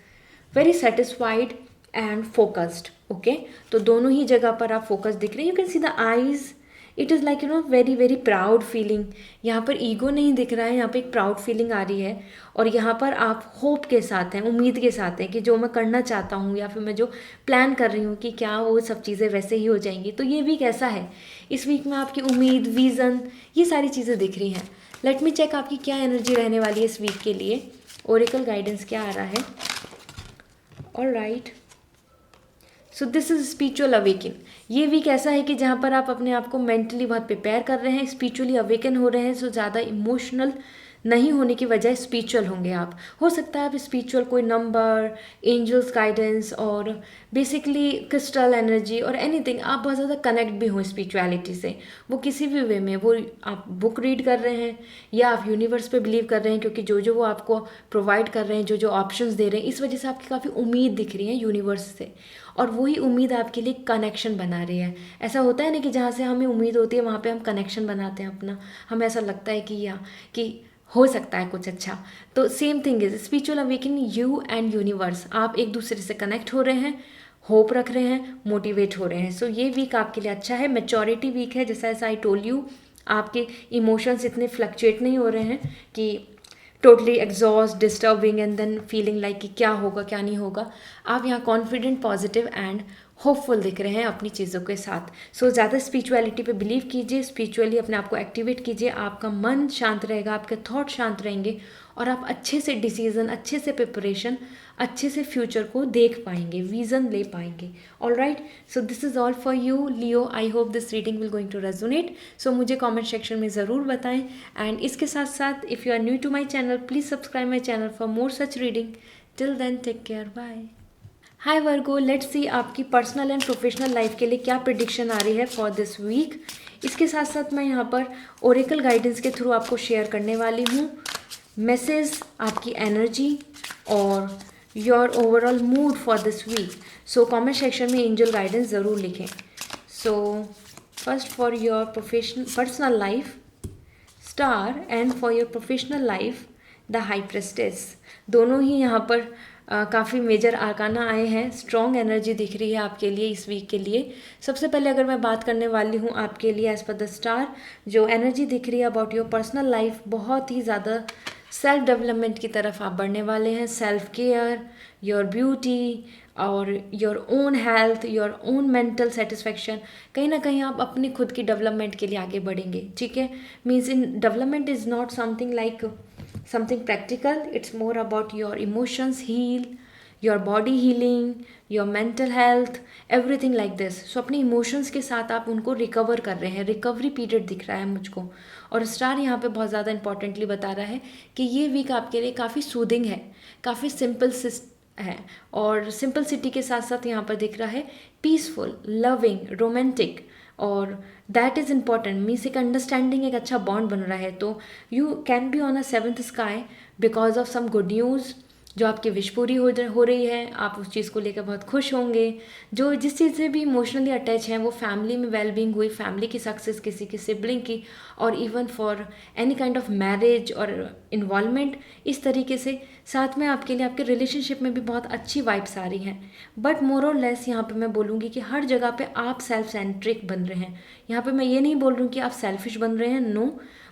very satisfied and focused, okay. तो दोनों ही जगह पर आप फोकस दिख रहे हैं। You can see the eyes, it is like very very proud feeling. यहाँ पर ईगो नहीं दिख रहा है, यहाँ पे एक प्राउड फीलिंग आ रही है, और यहाँ पर आप होप के साथ हैं, उम्मीद के साथ हैं कि जो मैं करना चाहता हूँ या फिर मैं जो प्लान कर रही हूँ कि क्या वो सब चीज़ें वैसे ही हो जाएंगी। तो ये वीक ऐसा है, इस वीक में आपकी उम्मीद, विज़न, ये सारी चीज़ें दिख रही हैं। लेट मी चेक आपकी क्या एनर्जी रहने वाली है इस वीक के लिए, ओरेकल गाइडेंस क्या आ रहा है। Alright, so this is spiritual awaken. ये वीक ऐसा है कि जहाँ पर आप अपने आप को मेंटली बहुत प्रिपेयर कर रहे हैं, स्पिरिचुअली अवेकन हो रहे हैं। सो ज़्यादा इमोशनल नहीं होने की बजाय स्पिरिचुअल होंगे आप। हो सकता है आप स्पिरिचुअल कोई नंबर, एंजल्स गाइडेंस, और बेसिकली क्रिस्टल एनर्जी और एनीथिंग, आप बहुत ज़्यादा कनेक्ट भी हो स्पिरिचुअलिटी से, वो किसी भी वे में, वो आप बुक रीड कर रहे हैं या आप यूनिवर्स पे बिलीव कर रहे हैं, क्योंकि जो जो वो आपको प्रोवाइड कर रहे हैं, जो जो ऑप्शंस दे रहे हैं, इस वजह से आपकी काफ़ी उम्मीद दिख रही है यूनिवर्स से, और वही उम्मीद आपके लिए कनेक्शन बना रही है। ऐसा होता है ना कि जहाँ से हमें उम्मीद होती है वहाँ पे हम कनेक्शन बनाते हैं अपना, हमें ऐसा लगता है कि हो सकता है कुछ अच्छा। तो same thing is spiritual awakening, you and universe, आप एक दूसरे से कनेक्ट हो रहे हैं, होप रख रहे हैं, मोटिवेट हो रहे हैं। सो ये वीक आपके लिए अच्छा है, मैच्योरिटी वीक है, जैसा ऐसा आई टोल्ड यू। आपके इमोशंस इतने फ्लक्चुएट नहीं हो रहे हैं कि totally exhaust, disturbing and than feeling like कि क्या होगा क्या नहीं होगा। आप यहाँ कॉन्फिडेंट, पॉजिटिव एंड होपफुल दिख रहे हैं अपनी चीज़ों के साथ। सो ज़्यादा स्पिरिचुअलिटी पे बिलीव कीजिए, स्पिरिचुअली अपने आप को एक्टिवेट कीजिए, आपका मन शांत रहेगा, आपके थॉट शांत रहेंगे, और आप अच्छे से डिसीजन, अच्छे से प्रिपरेशन, अच्छे से फ्यूचर को देख पाएंगे, विजन ले पाएंगे। Alright, so this is all for you Leo. I hope this reading will going to resonate. So मुझे कमेंट सेक्शन में ज़रूर बताएं, एंड इसके साथ साथ if you are new to my channel, please subscribe my channel for more such reading. Till then, take care, bye. Hi Virgo, let's see आपकी personal and professional life के लिए क्या प्रिडिक्शन आ रही है फॉर दिस वीक। इसके साथ साथ मैं यहाँ पर ओरेकल गाइडेंस के थ्रू आपको शेयर करने वाली हूँ मैसेज, आपकी एनर्जी और your overall mood for this week. So comment section में एंजल गाइडेंस ज़रूर लिखें। So first for your personal life star, and for your professional life the high priestess. दोनों ही यहाँ पर काफ़ी मेजर आर्काना आए हैं, स्ट्रॉन्ग एनर्जी दिख रही है आपके लिए इस वीक के लिए। सबसे पहले अगर मैं बात करने वाली हूँ आपके लिए एज पर द स्टार, जो एनर्जी दिख रही है अबाउट योर पर्सनल लाइफ, बहुत ही ज़्यादा सेल्फ डेवलपमेंट की तरफ आप बढ़ने वाले हैं। सेल्फ केयर, योर ब्यूटी और your own health, your own mental satisfaction, कहीं ना कहीं आप अपनी खुद की डेवलपमेंट के लिए आगे बढ़ेंगे। ठीक है, means in development is not something like something practical, it's more about your emotions heal, your body healing, your mental health, everything like this. So अपने emotions के साथ आप उनको रिकवर कर रहे हैं, रिकवरी पीरियड दिख रहा है मुझको। और स्टार यहाँ पे बहुत ज़्यादा इंपॉर्टेंटली बता रहा है कि ये वीक आपके लिए काफ़ी सूदिंग है, काफ़ी सिंपल है, और सिंपलिसिटी के साथ साथ यहाँ पर दिख रहा है पीसफुल, लविंग, रोमांटिक, और दैट इज़ इम्पॉर्टेंट। मीन्स एक अंडरस्टैंडिंग, एक अच्छा बॉन्ड बन रहा है। तो you can be on a seventh sky because of some good news, जो आपकी विश पूरी हो रही है, आप उस चीज़ को लेकर बहुत खुश होंगे। जो जिस चीज़ से भी इमोशनली अटैच हैं, वो फैमिली में वेलबींग हुई, फैमिली की सक्सेस, किसी की सिबलिंग की, और even for any kind of marriage और इन्वॉल्वमेंट, इस तरीके से साथ में आपके लिए आपके रिलेशनशिप में भी बहुत अच्छी वाइब्स आ रही हैं। बट मोर और लेस यहाँ पे मैं बोलूँगी कि हर जगह पे आप सेल्फ सेंट्रिक बन रहे हैं। यहाँ पे मैं ये नहीं बोल रही हूँ कि आप सेल्फिश बन रहे हैं, नो,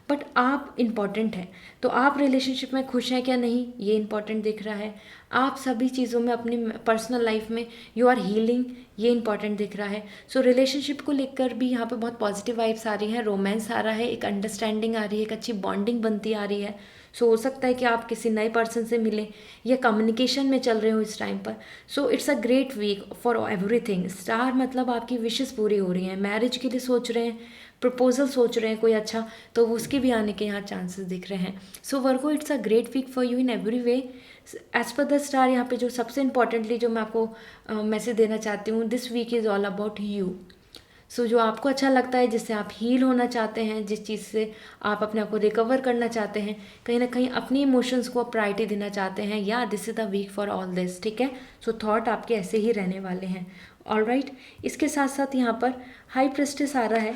बट आप इम्पॉर्टेंट हैं। तो आप रिलेशनशिप में खुश हैं क्या, नहीं, ये इंपॉर्टेंट दिख रहा है। आप सभी चीज़ों में, अपनी पर्सनल लाइफ में यू आर हीलिंग, ये इंपॉर्टेंट दिख रहा है। सो रिलेशनशिप को लेकर भी यहाँ पे बहुत पॉजिटिव वाइब्स आ रही हैं, रोमांस आ रहा है, एक अंडरस्टैंडिंग आ रही है, एक अच्छी बॉन्डिंग बनती आ रही है। सो हो सकता है कि आप किसी नए पर्सन से मिलें या कम्युनिकेशन में चल रहे हो इस टाइम पर। So it's a great week for everything. Star मतलब आपकी विशेस पूरी हो रही हैं, मैरिज के लिए सोच रहे हैं, प्रपोजल सोच रहे हैं कोई अच्छा, तो उसके भी आने के यहाँ चांसेस दिख रहे हैं। So Virgo, it's a great week for you in every way. As per the star यहाँ पे जो सबसे इंपॉर्टेंटली जो मैं आपको मैसेज देना चाहती हूँ, this week is all about you. So जो आपको अच्छा लगता है, जिससे आप हील होना चाहते हैं, जिस चीज़ से आप अपने आप को रिकवर करना चाहते हैं, कहीं ना कहीं अपनी इमोशंस को प्रायोरिटी देना चाहते हैं, या this is the week for all this. ठीक है, सो थॉट आपके ऐसे ही रहने वाले हैं। ऑलराइट, इसके साथ साथ यहाँ पर हाई प्रेस्टिस आ रहा है।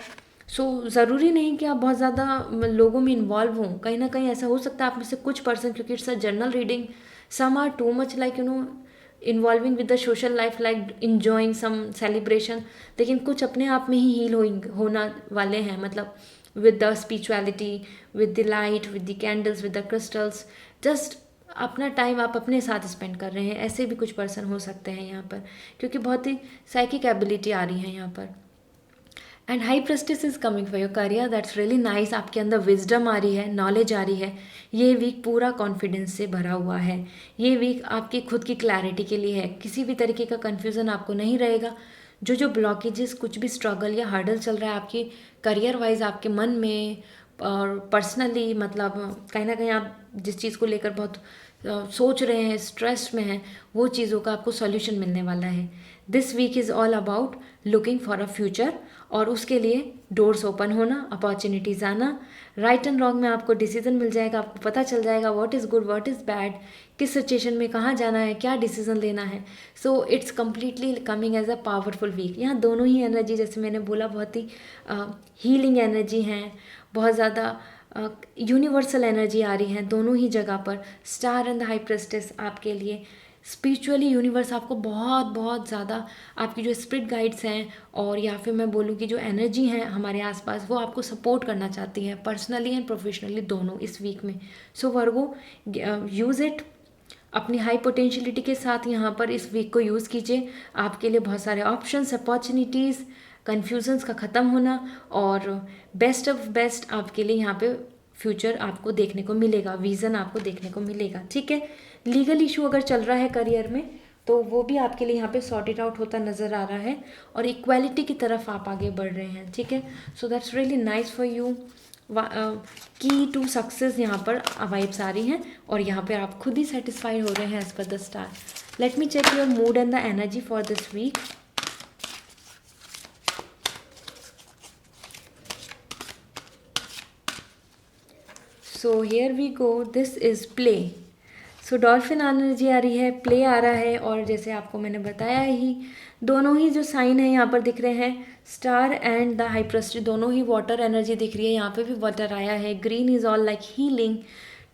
सो ज़रूरी नहीं कि आप बहुत ज़्यादा लोगों में इन्वॉल्व हों, कहीं ना कहीं ऐसा हो सकता है आप में से कुछ पर्सन, क्योंकि it's a general reading, some are too much like involving with the social life, like enjoying some celebration, लेकिन कुछ अपने आप में ही हील होना वाले हैं, मतलब with the spirituality, with the light, with the candles, with the crystals, just अपना टाइम आप अपने साथ स्पेंड कर रहे हैं। ऐसे भी कुछ पर्सन हो सकते हैं यहाँ पर, क्योंकि बहुत ही साइकिक एबिलिटी आ रही है यहाँ पर। And high prestige is coming for your career, that's really nice. आपके अंदर विजडम आ रही है, नॉलेज आ रही है। ये वीक पूरा कॉन्फिडेंस से भरा हुआ है। ये वीक आपकी खुद की क्लैरिटी के लिए है, किसी भी तरीके का कन्फ्यूज़न आपको नहीं रहेगा। जो ब्लॉकेजेस, कुछ भी स्ट्रगल या हर्डल चल रहा है आपकी करियर वाइज, आपके मन में और पर्सनली, मतलब कहीं ना कहीं आप जिस चीज़ को लेकर बहुत सोच रहे हैं, स्ट्रेस में हैं, वो चीज़ों का आपको सॉल्यूशन मिलने वाला है। This week is all about looking for a future, और उसके लिए डोर्स ओपन होना, अपॉर्चुनिटीज़ आना, राइट एंड रॉन्ग में आपको डिसीजन मिल जाएगा, आपको पता चल जाएगा what is good, what is bad, किस सिचुएशन में कहाँ जाना है, क्या डिसीजन लेना है। So it's completely coming as a powerful week. यहाँ दोनों ही एनर्जी, जैसे मैंने बोला, बहुत ही हीलिंग एनर्जी हैं, बहुत ज़्यादा यूनिवर्सल एनर्जी आ रही है दोनों ही जगह पर। Star and the high prestige आपके लिए स्पिरिचुअली यूनिवर्स आपको बहुत बहुत ज़्यादा, आपकी जो स्पिरिट गाइड्स हैं, और या फिर मैं बोलूँ कि जो एनर्जी हैं हमारे आसपास, वो आपको सपोर्ट करना चाहती हैं, पर्सनली एंड प्रोफेशनली दोनों इस वीक में। सो वर्गो, यूज़ इट अपनी हाई पोटेंशियलिटी के साथ। यहाँ पर इस वीक को यूज़ कीजिए, आपके लिए बहुत सारे ऑप्शंस, अपॉर्चुनिटीज़, कन्फ्यूजन्स का ख़त्म होना, और बेस्ट ऑफ बेस्ट आपके लिए यहाँ पे फ्यूचर आपको देखने को मिलेगा, विज़न आपको देखने को मिलेगा। ठीक है, लीगल इशू अगर चल रहा है करियर में, तो वो भी आपके लिए यहाँ पे सॉर्टेड आउट होता नज़र आ रहा है, और इक्वालिटी की तरफ आप आगे बढ़ रहे हैं। ठीक है, so that's really nice for you. की टू सक्सेस यहाँ पर वाइब्स आ रही हैं, और यहाँ पे आप खुद ही सेटिस्फाइड हो रहे हैं as per the star. Let me check your mood and the energy for this week. So here we go, this is play. So dolphin energy आ रही है, प्ले आ रहा है, और जैसे आपको मैंने बताया ही, दोनों ही जो साइन है यहाँ पर दिख रहे हैं, star and the high prestige, दोनों ही वाटर एनर्जी दिख रही है। यहाँ पे भी वाटर आया है। Green is all like healing,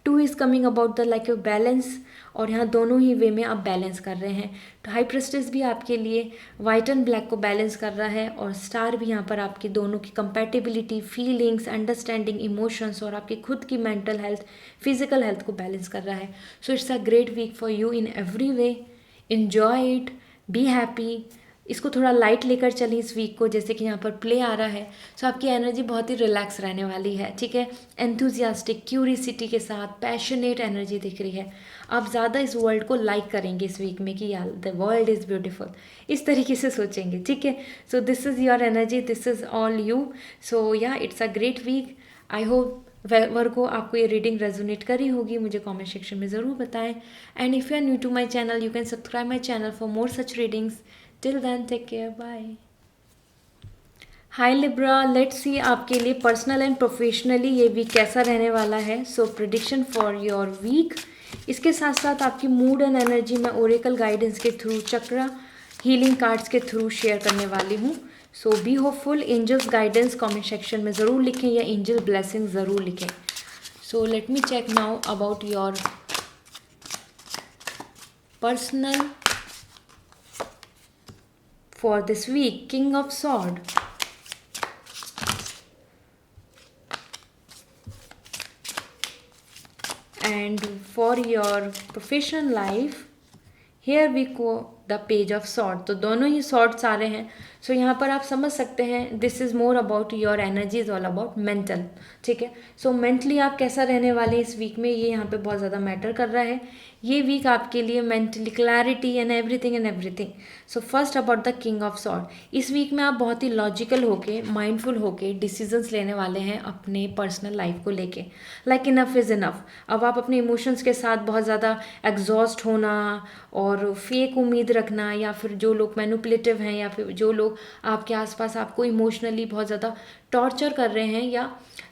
two is coming about the like your balance, और यहाँ दोनों ही वे में आप बैलेंस कर रहे हैं। तो हाई प्रेस्टिस भी आपके लिए वाइट एंड ब्लैक को बैलेंस कर रहा है, और स्टार भी यहाँ पर आपकी दोनों की कंपैटिबिलिटी, फीलिंग्स, अंडरस्टैंडिंग, इमोशंस और आपकी खुद की मेंटल हेल्थ, फिजिकल हेल्थ को बैलेंस कर रहा है। So it's a great week for you in every way. Enjoy it, be happy, इसको थोड़ा लाइट लेकर चलें इस वीक को, जैसे कि यहाँ पर प्ले आ रहा है। सो आपकी एनर्जी बहुत ही रिलैक्स रहने वाली है, ठीक है। एंथुजियास्टिक, क्यूरियसिटी के साथ पैशनेट एनर्जी दिख रही है। आप ज़्यादा इस वर्ल्ड को लाइक करेंगे इस वीक में कि यार द वर्ल्ड इज़ ब्यूटीफुल, इस तरीके से सोचेंगे, ठीक है। So this is your energy, this is all you. So yeah it's a great week. I hope Virgo आपको ये रीडिंग रेजोनेट करी होगी, मुझे कमेंट सेक्शन में ज़रूर बताएं। And if you are new to my channel, you can subscribe my channel for more such readings. Till then take care, bye. Hi Libra, let's see आपके लिए पर्सनल एंड प्रोफेशनली ये week कैसा रहने वाला है। So prediction for your week, इसके साथ साथ आपकी मूड एंड एनर्जी मैं ओरेकल गाइडेंस के थ्रू, चक्रा हीलिंग कार्ड्स के थ्रू शेयर करने वाली हूँ। So be hopeful. Angels guidance comment section में ज़रूर लिखें या एंजल ब्लेसिंग ज़रूर लिखें। So let me check now about your personal for this week. King of Sword, and for your professional life, here we go the page of sword. तो दोनों ही swords आ रहे हैं। सो यहाँ पर आप समझ सकते हैं this is more about your energy, is all about mental, ठीक है। सो मेंटली आप कैसा रहने वाले हैं इस वीक में, ये यहाँ पे बहुत ज़्यादा मैटर कर रहा है। ये वीक आपके लिए mentally clarity and everything. So first about the king of sword, इस वीक में आप बहुत ही लॉजिकल होके, माइंडफुल होके डिसीजंस लेने वाले हैं अपने पर्सनल लाइफ को लेके। Like enough is enough. अब आप अपने इमोशंस के साथ बहुत ज़्यादा एग्जॉस्ट होना और फेक उम्मीद रखना, या फिर जो लोग मैनिपुलेटिव हैं, या फिर जो लोग आपके आसपास आपको इमोशनली बहुत ज़्यादा टॉर्चर कर रहे हैं, या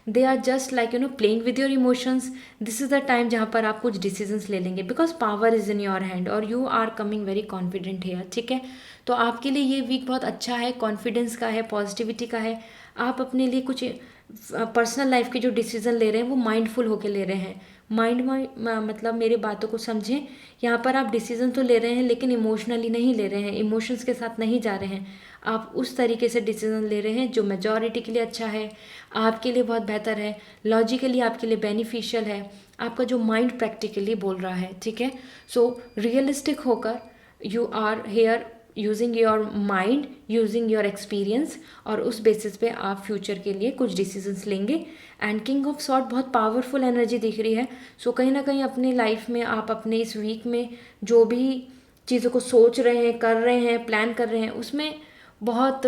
they are just like playing with your emotions, this is the time जहाँ पर आप कुछ डिसीजंस ले लेंगे, because power is in your hand और you are coming very confident here, ठीक है। तो आपके लिए ये वीक बहुत अच्छा है, कॉन्फिडेंस का है, पॉजिटिविटी का है। आप अपने लिए कुछ पर्सनल लाइफ के जो डिसीजन ले रहे हैं वो माइंडफुल होके ले रहे हैं। मतलब मेरी बातों को समझें, यहाँ पर आप डिसीजन तो ले रहे हैं लेकिन इमोशनली नहीं ले रहे हैं, इमोशंस के साथ नहीं जा रहे हैं। आप उस तरीके से डिसीजन ले रहे हैं जो मेजॉरिटी के लिए अच्छा है, आपके लिए बहुत बेहतर है, लॉजिकली आपके लिए बेनिफिशियल है, आपका जो माइंड प्रैक्टिकली बोल रहा है, ठीक है। सो रियलिस्टिक होकर you are here using your mind, using your experience, और उस बेसिस पे आप फ्यूचर के लिए कुछ डिसीजंस लेंगे। एंड किंग ऑफ सॉर्ड बहुत पावरफुल एनर्जी दिख रही है। सो कहीं ना कहीं अपनी लाइफ में आप अपने इस वीक में जो भी चीज़ों को सोच रहे हैं, कर रहे हैं, प्लान कर रहे हैं, उसमें बहुत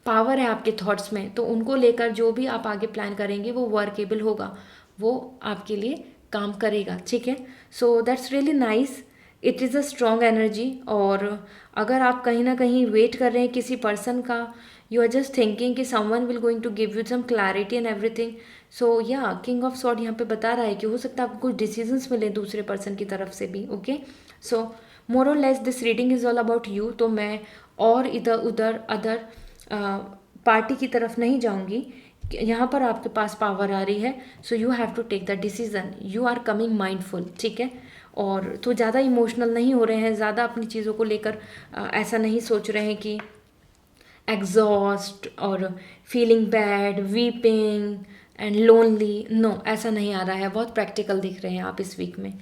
पावर है आपके थॉट्स में। तो उनको लेकर जो भी आप आगे प्लान करेंगे वो वर्केबल होगा, वो आपके लिए काम करेगा, ठीक है। So that's really nice, it is a strong energy. और अगर आप कहीं ना कहीं वेट कर रहे हैं किसी पर्सन का, यू आर जस्ट थिंकिंग कि someone will going to give you some clarity and everything. So yeah king of sword यहाँ पे बता रहा है कि हो सकता है आपको कुछ डिसीजंस मिले दूसरे पर्सन की तरफ से भी, ओके। सो मोर और less this reading is all about you. तो मैं और इधर उधर अदर पार्टी की तरफ नहीं जाऊँगी, यहाँ पर आपके पास पावर आ रही है। So you have to take the decision, you are coming mindful, ठीक है। और तो ज़्यादा इमोशनल नहीं हो रहे हैं, ज़्यादा अपनी चीज़ों को लेकर ऐसा नहीं सोच रहे हैं कि एग्जॉस्ट और feeling bad, weeping and lonely, no, ऐसा नहीं आ रहा है। बहुत प्रैक्टिकल दिख रहे हैं आप इस वीक में।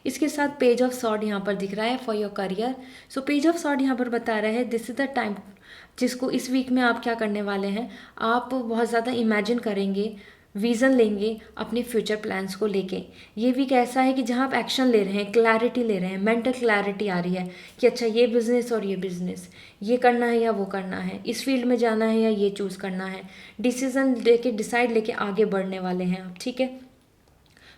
इसके साथ पेज ऑफ सॉर्ड यहाँ पर दिख रहा है for your career. So page of sword यहाँ पर बता रहा है दिस इज़ द टाइम जिसको इस वीक में आप क्या करने वाले हैं, आप बहुत ज़्यादा इमेजिन करेंगे, विज़न लेंगे अपने फ्यूचर प्लान्स को लेके। ये वीक ऐसा है कि जहाँ आप एक्शन ले रहे हैं, क्लैरिटी ले रहे हैं, मेंटल क्लैरिटी आ रही है कि अच्छा ये बिज़नेस और ये बिज़नेस, ये करना है या वो करना है, इस फील्ड में जाना है या ये चूज़ करना है। डिसीजन लेके, डिसाइड लेके आगे बढ़ने वाले हैं आप, ठीक है।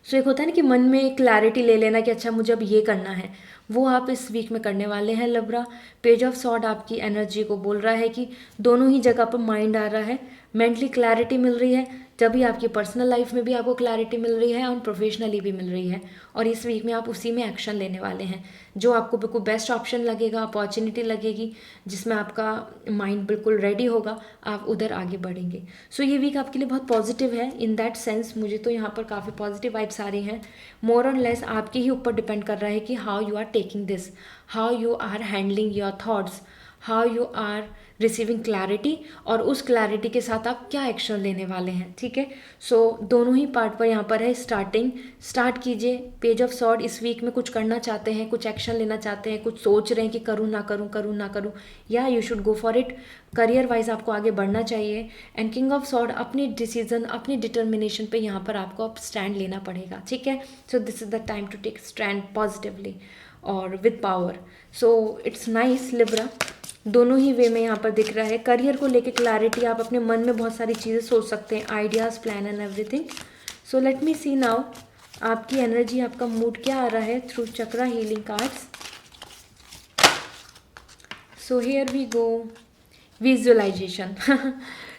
सो एक होता है ना कि मन में एक क्लैरिटी ले लेना कि अच्छा मुझे अब ये करना है, वो आप इस वीक में करने वाले हैं लिब्रा। पेज ऑफ सॉर्ड आपकी एनर्जी को बोल रहा है कि दोनों ही जगह पर माइंड आ रहा है, मेंटली क्लैरिटी मिल रही है, तभी आपकी पर्सनल लाइफ में भी आपको क्लैरिटी मिल रही है और प्रोफेशनली भी मिल रही है। और इस वीक में आप उसी में एक्शन लेने वाले हैं, जो आपको बिल्कुल बेस्ट ऑप्शन लगेगा, अपॉर्चुनिटी लगेगी, जिसमें आपका माइंड बिल्कुल रेडी होगा, आप उधर आगे बढ़ेंगे। सो ये वीक आपके लिए बहुत पॉजिटिव है इन दैट सेंस। मुझे तो यहाँ पर काफ़ी पॉजिटिव वाइब्स आ रही हैं। मोर और लेस आपके ही ऊपर डिपेंड कर रहा है कि how you are taking this, how you are handling your thoughts, how you are receiving clarity, और उस क्लैरिटी के साथ आप क्या एक्शन लेने वाले हैं। ठीक है, सो दोनों ही पार्ट पर यहाँ पर है स्टार्ट कीजिए। पेज ऑफ सॉर्ड, इस वीक में कुछ करना चाहते हैं, कुछ एक्शन लेना चाहते हैं, कुछ सोच रहे हैं कि करूँ ना करूँ, करूँ ना करूँ, या you should go for it. Career wise आपको आगे बढ़ना चाहिए। एंड किंग ऑफ सॉर्ड, अपनी डिसीजन, अपनी डिटर्मिनेशन पे यहाँ पर आपको अब स्टैंड लेना पड़ेगा। ठीक है, so this is the time to take stand positively और with power. So it's nice Libra, दोनों ही वे में यहाँ पर दिख रहा है। करियर को लेके क्लैरिटी, आप अपने मन में बहुत सारी चीज़ें सोच सकते हैं, ideas, plan and everything. So let me see now आपकी एनर्जी, आपका मूड क्या आ रहा है through chakra healing cards. So here we go, visualization.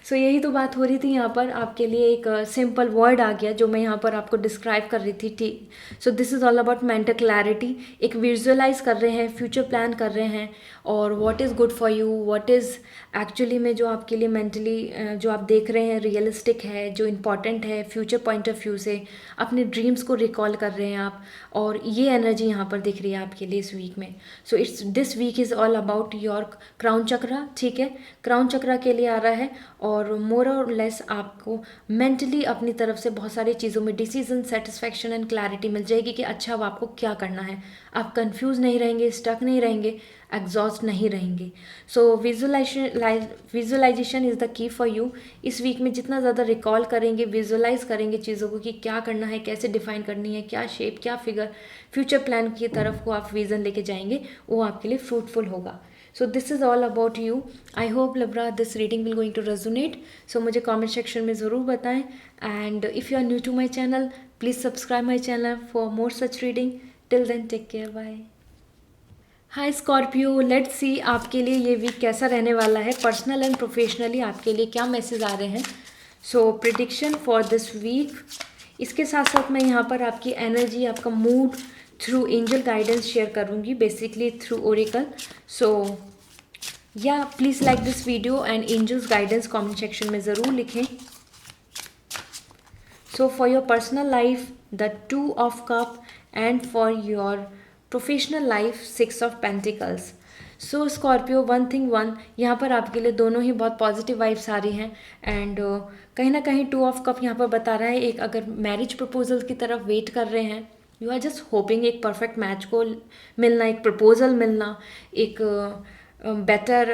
So यही तो बात हो रही थी यहाँ पर। आपके लिए एक सिंपल वर्ड आ गया जो मैं यहाँ पर आपको डिस्क्राइब कर रही थी। ठीक, सो this is all about mental clarity. एक विजुअलाइज कर रहे हैं, फ्यूचर प्लान कर रहे हैं, और what is good for you, what is actually में जो आपके लिए मेंटली जो आप देख रहे हैं रियलिस्टिक है, जो इम्पॉर्टेंट है फ्यूचर पॉइंट ऑफ व्यू से, अपने ड्रीम्स को रिकॉल कर रहे हैं आप, और ये एनर्जी यहाँ पर दिख रही है आपके लिए इस वीक में। So it's this week is all about your crown chakra. ठीक है, क्राउन चक्रा के लिए आ रहा है, और मोर और लेस आपको मेंटली अपनी तरफ से बहुत सारी चीज़ों में डिसीजन, सेटिस्फैक्शन एंड क्लैरिटी मिल जाएगी कि अच्छा अब आपको क्या करना है। आप कंफ्यूज नहीं रहेंगे, स्टक नहीं रहेंगे, एग्जॉस्ट नहीं रहेंगे। So visualization is the key for you. इस वीक में जितना ज़्यादा रिकॉल करेंगे, विजुअलाइज करेंगे चीज़ों को कि क्या करना है, कैसे डिफाइन करनी है, क्या शेप, क्या फिगर, फ्यूचर प्लान की तरफ को आप विजन लेके जाएंगे, वो आपके लिए फ्रूटफुल होगा। So this is all about you. I hope Libra this reading will going to resonate. So मुझे comment section में ज़रूर बताएं, and if you are new to my channel, please subscribe my channel for more such reading. Till then, take care, bye. Hi Scorpio, let's see आपके लिए ये week कैसा रहने वाला है। पर्सनल एंड प्रोफेशनली आपके लिए क्या मैसेज आ रहे हैं। So prediction for this week, इसके साथ साथ मैं यहाँ पर आपकी एनर्जी, आपका mood through angel guidance share करूँगी, बेसिकली थ्रू ओरेकल। सो या please like this video and angels guidance comment section में ज़रूर लिखें। So for your personal life the 2 of cup, and for your professional life 6 of pentacles. So Scorpio, one thing one, यहाँ पर आपके लिए दोनों ही बहुत पॉजिटिव वाइब्स आ रही हैं। एंड कहीं ना कहीं 2 ऑफ कप यहाँ पर बता रहा है, एक अगर मैरिज प्रपोजल की तरफ वेट कर रहे हैं, यू आर जस्ट होपिंग एक परफेक्ट मैच को मिलना, एक प्रपोजल मिलना, एक बेटर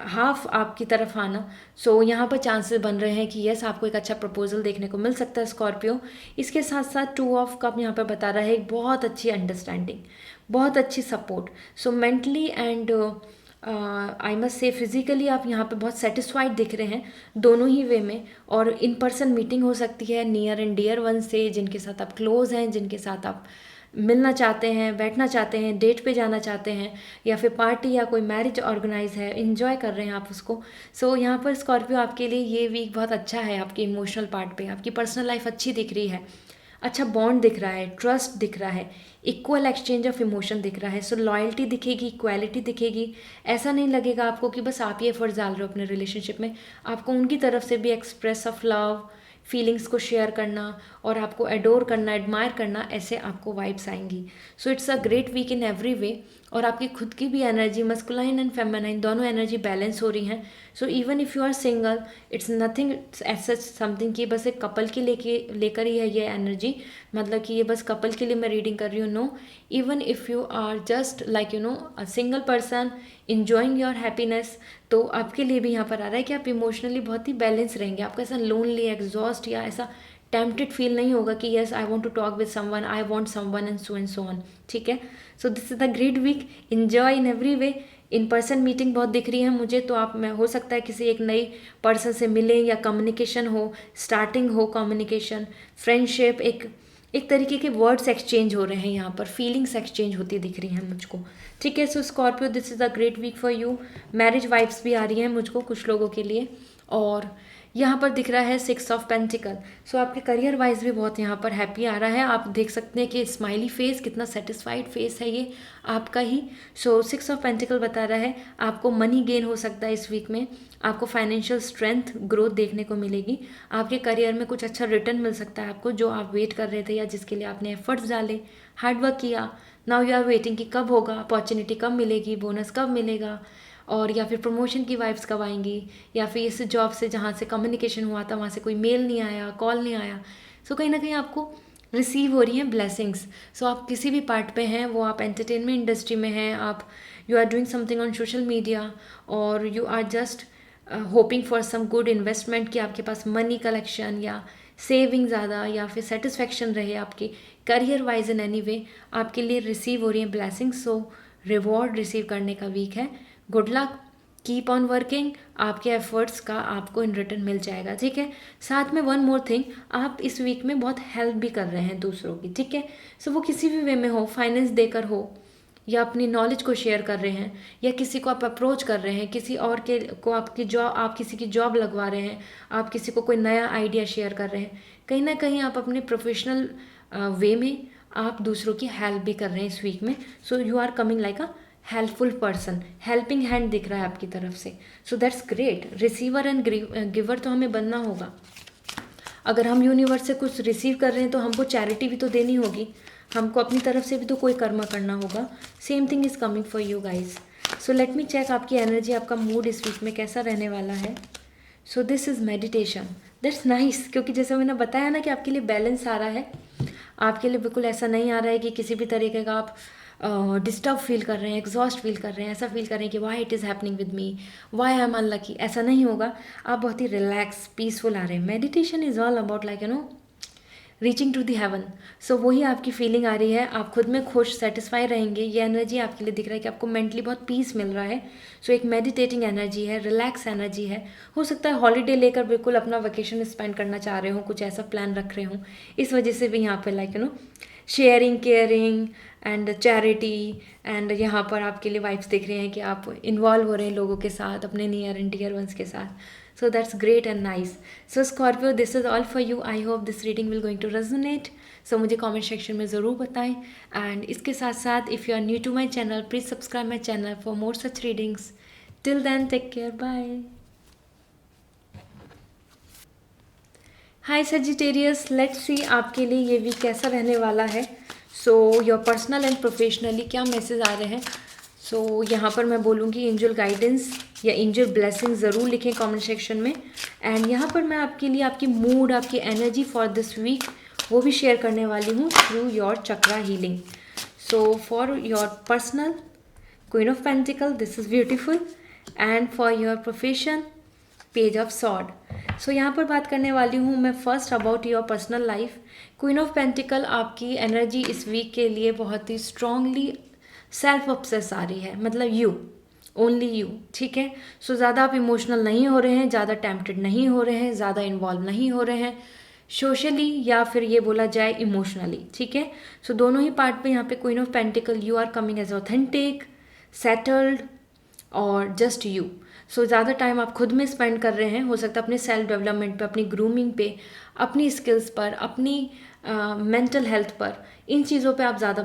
हाफ आपकी तरफ आना। सो यहाँ पर चांसेस बन रहे हैं कि यस आपको एक अच्छा प्रपोजल देखने को मिल सकता है स्कॉर्पियो। इसके साथ साथ 2 ऑफ कप यहाँ पर बता रहा है एक बहुत अच्छी अंडरस्टैंडिंग, बहुत अच्छी support. So mentally and I must say physically आप यहाँ पे बहुत सेटिस्फाइड दिख रहे हैं दोनों ही वे में। और इन पर्सन मीटिंग हो सकती है नियर एंड डियर वन से, जिनके साथ आप क्लोज हैं, जिनके साथ आप मिलना चाहते हैं, बैठना चाहते हैं, डेट पे जाना चाहते हैं, या फिर पार्टी या कोई मैरिज ऑर्गेनाइज है, इन्जॉय कर रहे हैं आप उसको। सो यहाँ पर स्कॉर्पियो आपके लिए ये वीक बहुत अच्छा है। आपके इमोशनल पार्ट पे आपकी पर्सनल लाइफ अच्छी दिख रही है, अच्छा बॉन्ड दिख रहा है, ट्रस्ट दिख रहा है, इक्वल एक्सचेंज ऑफ इमोशन दिख रहा है। सो लॉयल्टी दिखेगी, इक्वालिटी दिखेगी। ऐसा नहीं लगेगा आपको कि बस आप ही एफर्ट्स डाल रहे हो अपने रिलेशनशिप में, आपको उनकी तरफ से भी एक्सप्रेस ऑफ लव, फीलिंग्स को शेयर करना और आपको एडोर करना, एडमायर करना, ऐसे आपको वाइब्स आएंगी। So it's a great week in every way. और आपकी खुद की भी एनर्जी, मस्कुलाइन एंड फेमिनाइन दोनों एनर्जी बैलेंस हो रही हैं। So even if you are single, it's nothing as such something कि बस एक कपल के लेकर ही है ये एनर्जी, मतलब कि ये बस कपल के लिए मैं रीडिंग कर रही हूँ। No, even if you are just like a single person enjoying your happiness, तो आपके लिए भी यहाँ पर आ रहा है कि आप इमोशनली बहुत ही बैलेंस रहेंगे। आपको ऐसा लोनली, एग्जॉस्ट या ऐसा टेम्पटेड फील नहीं होगा कि yes I want to talk with someone, I want someone and so on. ठीक है, so this is the great week, enjoy in every way. In person meeting बहुत दिख रही है मुझे, तो आप में हो सकता है किसी एक नई पर्सन से मिलें, या कम्युनिकेशन हो, स्टार्टिंग हो कम्युनिकेशन, फ्रेंडशिप, एक तरीके के वर्ड्स एक्सचेंज हो रहे हैं यहाँ पर, फीलिंग्स एक्सचेंज होती दिख रही हैं मुझको। ठीक है, so Scorpio this is a great week for you. Marriage vibes भी आ रही हैं मुझको कुछ लोगों के लिए। और यहाँ पर दिख रहा है 6 ऑफ पेंटिकल। सो आपके करियर वाइज भी बहुत यहाँ पर हैप्पी आ रहा है। आप देख सकते हैं कि स्माइली फेस, कितना सेटिस्फाइड फेस है ये आपका ही। सो 6 ऑफ पेंटिकल बता रहा है आपको मनी गेन हो सकता है इस वीक में, आपको फाइनेंशियल स्ट्रेंथ ग्रोथ देखने को मिलेगी, आपके करियर में कुछ अच्छा रिटर्न मिल सकता है आपको, जो आप वेट कर रहे थे या जिसके लिए आपने एफर्ट्स डाले, हार्डवर्क किया। नाउ यू आर वेटिंग कि कब होगा, अपॉर्चुनिटी कब मिलेगी, बोनस कब मिलेगा, और या फिर प्रमोशन की वाइब्स कब आएंगी, या फिर इस जॉब से जहाँ से कम्युनिकेशन हुआ था वहाँ से कोई मेल नहीं आया, कॉल नहीं आया। सो कहीं ना कहीं आपको रिसीव हो रही हैं ब्लेसिंग्स। सो आप किसी भी पार्ट पे हैं, वो आप एंटरटेनमेंट इंडस्ट्री में हैं, आप you are doing something on social media, और you are just hoping for some good investment, कि आपके पास मनी कलेक्शन या सेविंग ज़्यादा या फिर सेटिस्फेक्शन रहे आपकी career wise in any way, आपके लिए रिसीव हो रही हैं ब्लेसिंग्स। सो रिवॉर्ड रिसीव करने का वीक है। Good luck, keep on working, आपके एफर्ट्स का आपको इन रिटर्न मिल जाएगा, ठीक है। साथ में वन मोर थिंग, आप इस वीक में बहुत हेल्प भी कर रहे हैं दूसरों की, ठीक है। सो वो किसी भी वे में हो, फाइनेंस देकर हो, या अपनी नॉलेज को शेयर कर रहे हैं, या किसी को आप अप्रोच कर रहे हैं, किसी और के को आपकी जॉब, आप किसी की जॉब लगवा रहे हैं, आप किसी को कोई नया आइडिया शेयर कर रहे हैं, कहीं ना कहीं आप अपने प्रोफेशनल वे में आप दूसरों की हेल्प भी कर रहे हैं इस वीक में। So you are coming like a helpful person, helping hand दिख रहा है आपकी तरफ से। So that's great. Receiver and giver तो हमें बनना होगा। अगर हम यूनिवर्स से कुछ रिसीव कर रहे हैं तो हमको चैरिटी भी तो देनी होगी, हमको अपनी तरफ से भी तो कोई कर्म करना होगा। Same thing is coming for you guys. So let me check आपकी एनर्जी, आपका मूड इस वीक में कैसा रहने वाला है। So this is meditation, that's nice, क्योंकि जैसे मैंने बताया ना कि आपके लिए बैलेंस आ रहा है, आपके लिए बिल्कुल ऐसा नहीं आ रहा है कि किसी भी तरीके का आप डिस्टर्ब फील कर रहे हैं, एग्जॉस्ट फील कर रहे हैं, ऐसा फील कर रहे हैं कि why it is happening with me, why I am unlucky, ऐसा नहीं होगा। आप बहुत ही रिलैक्स पीसफुल आ रहे हैं। Meditation is all about like reaching to the heaven. So वही आपकी फीलिंग आ रही है, आप खुद में खुश सेटिस्फाई रहेंगे। ये एनर्जी आपके लिए दिख रहा है कि आपको मेंटली बहुत पीस मिल रहा है। सो एक मेडिटेटिंग एनर्जी है, रिलैक्स एनर्जी है। हो सकता है हॉलीडे लेकर बिल्कुल अपना वेकेशन स्पेंड करना चाह रहे हो, कुछ ऐसा प्लान रख रहे हो, इस वजह से भी यहाँ पे like sharing, caring and charity, and यहाँ पर आपके लिए वाइब्स दिख रहे हैं कि आप इन्वॉल्व हो रहे हैं लोगों के साथ, अपने नियर एंड डियर वंस के साथ। So that's great and nice. So Scorpio, this is all for you. I hope this reading will going to resonate. So मुझे comment section में ज़रूर बताएं, and इसके साथ साथ if you are new to my channel, please subscribe my channel for more such readings. Till then, take care. Bye. Hi Sagittarius, let's see आपके लिए ये वीक कैसा रहने वाला है। So your personal and professionally क्या मैसेज आ रहे हैं। सो यहाँ पर मैं बोलूँगी एंजल गाइडेंस या एंजल ब्लेसिंग ज़रूर लिखें कमेंट सेक्शन में। एंड यहाँ पर मैं आपके लिए आपकी मूड, आपकी एनर्जी फॉर दिस वीक वो भी शेयर करने वाली हूँ through your chakra healing. So for your personal queen of pentacle, this is beautiful, and for your profession page of sword. So यहाँ पर बात करने वाली हूँ मैं first about your personal life. Queen of pentacle आपकी एनर्जी इस वीक के लिए बहुत ही स्ट्रांगली सेल्फ ऑब्सेस आ रही है, मतलब यू, ओनली यू, ठीक है। सो ज़्यादा आप इमोशनल नहीं हो रहे हैं, ज़्यादा टेम्पटेड नहीं हो रहे हैं, ज़्यादा इन्वॉल्व नहीं हो रहे हैं सोशली या फिर ये बोला जाए इमोशनली, ठीक है। सो दोनों ही पार्ट पे यहाँ पे queen of pentacle, you are coming as authentic, settled और जस्ट यू। सो ज़्यादा टाइम आप खुद में स्पेंड कर रहे हैं, हो सकता है अपने सेल्फ डेवलपमेंट पे, अपनी ग्रूमिंग पे, अपनी स्किल्स पर, अपनी मेंटल हेल्थ पर, इन चीज़ों पे आप ज़्यादा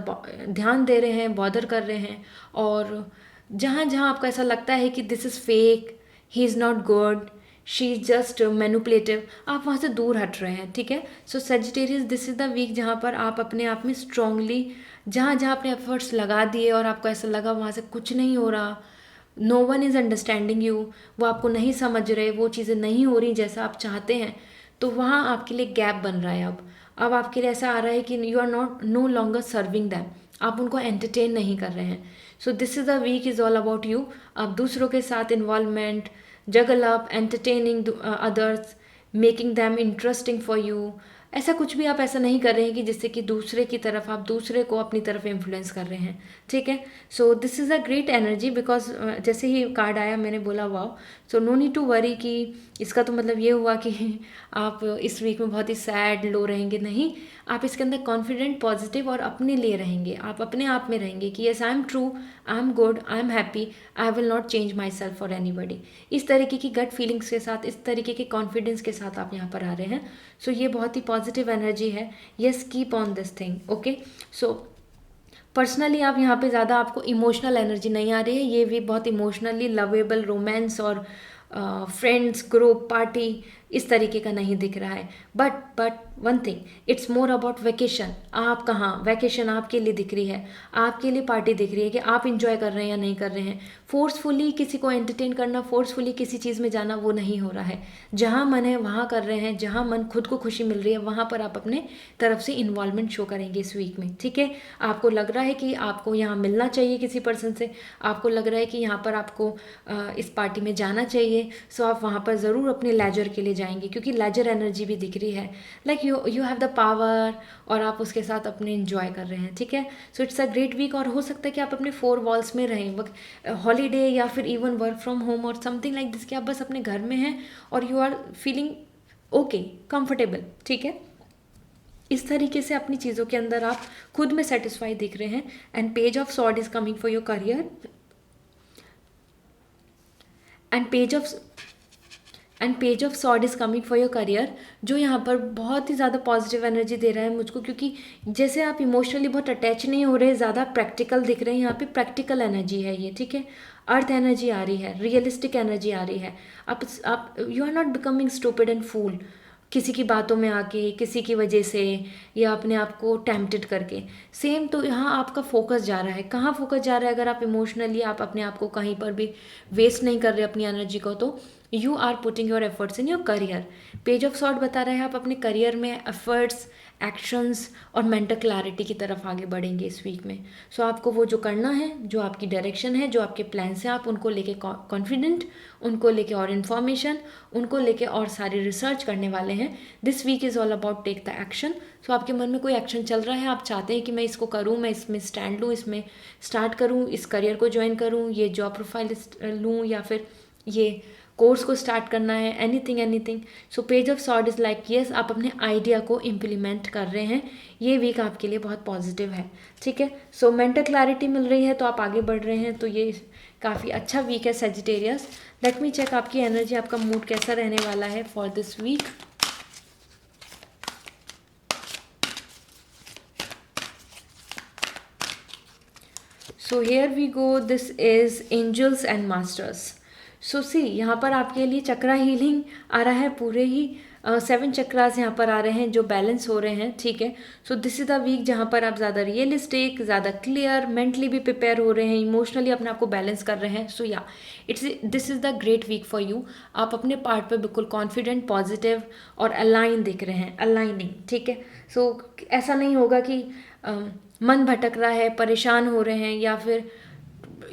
ध्यान दे रहे हैं, बॉदर कर रहे हैं। और जहाँ जहाँ आपको ऐसा लगता है कि this is fake, he is not good, she is just manipulative, आप वहाँ से दूर हट रहे हैं, ठीक है। So Sagittarius, this is the week जहाँ पर आप अपने आप में स्ट्रांगली, जहाँ जहाँ अपने एफर्ट्स लगा दिए और आपको ऐसा लगा वहाँ से कुछ नहीं हो रहा, no one is understanding you, वो आपको नहीं समझ रहे, वो चीज़ें नहीं हो रही जैसा आप चाहते हैं, तो वहाँ आपके लिए गैप बन रहा है। अब आपके लिए ऐसा आ रहा है कि you are not no longer serving them, आप उनको एंटरटेन नहीं कर रहे हैं। So this is the week is all about you. आप दूसरों के साथ involvement, juggle up, entertaining others, making them interesting for you, ऐसा कुछ भी आप ऐसा नहीं कर रहे हैं कि जिससे कि दूसरे की तरफ आप दूसरे को अपनी तरफ इन्फ्लुएंस कर रहे हैं, ठीक है। So this is a great energy because जैसे ही कार्ड आया मैंने बोला wow. So no need to worry कि इसका तो मतलब ये हुआ कि आप इस वीक में बहुत ही सैड लो रहेंगे। नहीं, आप इसके अंदर कॉन्फिडेंट, पॉजिटिव और अपने लिए रहेंगे, आप अपने आप में रहेंगे कि yes I am true, I am good, I am happy, I will not change my self for anybody. इस तरीके की गट फीलिंग्स के साथ, इस तरीके के कॉन्फिडेंस के साथ आप यहाँ पर आ रहे हैं। सो ये बहुत ही पॉजिटिव एनर्जी है। Yes, keep on this thing, okay. So personally आप यहाँ पे ज़्यादा आपको इमोशनल एनर्जी नहीं आ रही है। ये भी बहुत इमोशनली लवेबल, रोमांस और फ्रेंड्स, ग्रुप, पार्टी इस तरीके का नहीं दिख रहा है। But one thing, it's more about vacation. आप कहाँ, वैकेशन आपके लिए दिख रही है, आपके लिए पार्टी दिख रही है कि आप इंजॉय कर रहे हैं या नहीं कर रहे हैं। फोर्सफुली किसी को एंटरटेन करना, फोर्सफुली किसी चीज़ में जाना, वो नहीं हो रहा है। जहाँ मन है वहाँ कर रहे हैं, जहाँ मन खुद को खुशी मिल रही है वहाँ पर आप अपने तरफ से इन्वॉल्वमेंट शो करेंगे इस वीक में, ठीक है। आपको लग रहा है कि आपको यहाँ मिलना चाहिए किसी पर्सन से, आपको लग रहा है कि यहाँ पर आपको इस पार्टी में जाना चाहिए, सो आप वहाँ पर ज़रूर अपने लेजर के लिए जाएंगे, क्योंकि लेजर एनर्जी भी दिख रही है। Like you have the power, और आप उसके साथ अपने इंजॉय कर रहे हैं, ठीक है। So it's a great week. और हो सकता है कि आप अपने 4 वॉल्स में रहें, हॉलीडे या फिर इवन वर्क फ्रॉम होम और समथिंग लाइक दिस, कि आप बस अपने घर में हैं और you are feeling okay, comfortable, ठीक है। इस तरीके से अपनी चीज़ों के अंदर आप खुद में सेटिस्फाई दिख रहे हैं। And page of sword is coming for your career, and page of sword is coming for your career, जो यहाँ पर बहुत ही ज़्यादा पॉजिटिव एनर्जी दे रहा है मुझको, क्योंकि जैसे आप इमोशनली बहुत अटैच नहीं हो रहे, ज़्यादा प्रैक्टिकल दिख रहे हैं। यहाँ पे प्रैक्टिकल एनर्जी है ये, ठीक है। अर्थ एनर्जी आ रही है, रियलिस्टिक एनर्जी आ रही है। आप you are not becoming stupid and fool, किसी की बातों में आके, किसी की वजह से, या अपने आप को टेम्प्टेड करके। सेम तो यहाँ आपका फोकस जा रहा है। कहाँ फोकस जा रहा है? अगर आप इमोशनली आप अपने आप को कहीं पर भी वेस्ट नहीं कर रहे अपनी एनर्जी को, तो you are putting your efforts in your career. Page of sword बता रहा है आप अपने करियर में एफर्ट्स, एक्शंस और मेंटल क्लैरिटी की तरफ आगे बढ़ेंगे इस वीक में। सो आपको वो जो करना है, जो आपकी डायरेक्शन है, जो आपके प्लान्स हैं, आप उनको लेके कॉन्फिडेंट, उनको लेके और इन्फॉर्मेशन, उनको लेके और सारी रिसर्च करने वाले हैं। This week is all about take the action. So आपके मन में कोई एक्शन चल रहा है, आप चाहते हैं कि मैं इसको करूँ, मैं इसमें स्टैंड लूँ, इसमें स्टार्ट करूँ, इस करियर को ज्वाइन करूँ, ये जॉब प्रोफाइल लूँ, या फिर ये कोर्स को स्टार्ट करना है, anything. So page of sword is like yes, आप अपने आइडिया को इम्प्लीमेंट कर रहे हैं। ये वीक आपके लिए बहुत पॉजिटिव है, ठीक है। सो मेंटल क्लैरिटी मिल रही है, तो आप आगे बढ़ रहे हैं, तो ये काफ़ी अच्छा वीक है सजिटेरियस। लेट मी चेक आपकी एनर्जी, आपका मूड कैसा रहने वाला है for this week. So here we go, this is angels and masters. So see, यहाँ पर आपके लिए चक्रा हीलिंग आ रहा है, पूरे ही 7 चक्रास यहाँ पर आ रहे हैं जो बैलेंस हो रहे हैं, ठीक है। So this is the week जहाँ पर आप ज़्यादा रियलिस्टिक, ज़्यादा क्लियर, मेंटली भी प्रिपेयर हो रहे हैं, इमोशनली अपने आप को बैलेंस कर रहे हैं। सो या this is the great week for you. आप अपने पार्ट पे बिल्कुल कॉन्फिडेंट, पॉजिटिव और अलाइन दिख रहे हैं, अलाइनिंग, ठीक है। सो ऐसा नहीं होगा कि मन भटक रहा है, परेशान हो रहे हैं, या फिर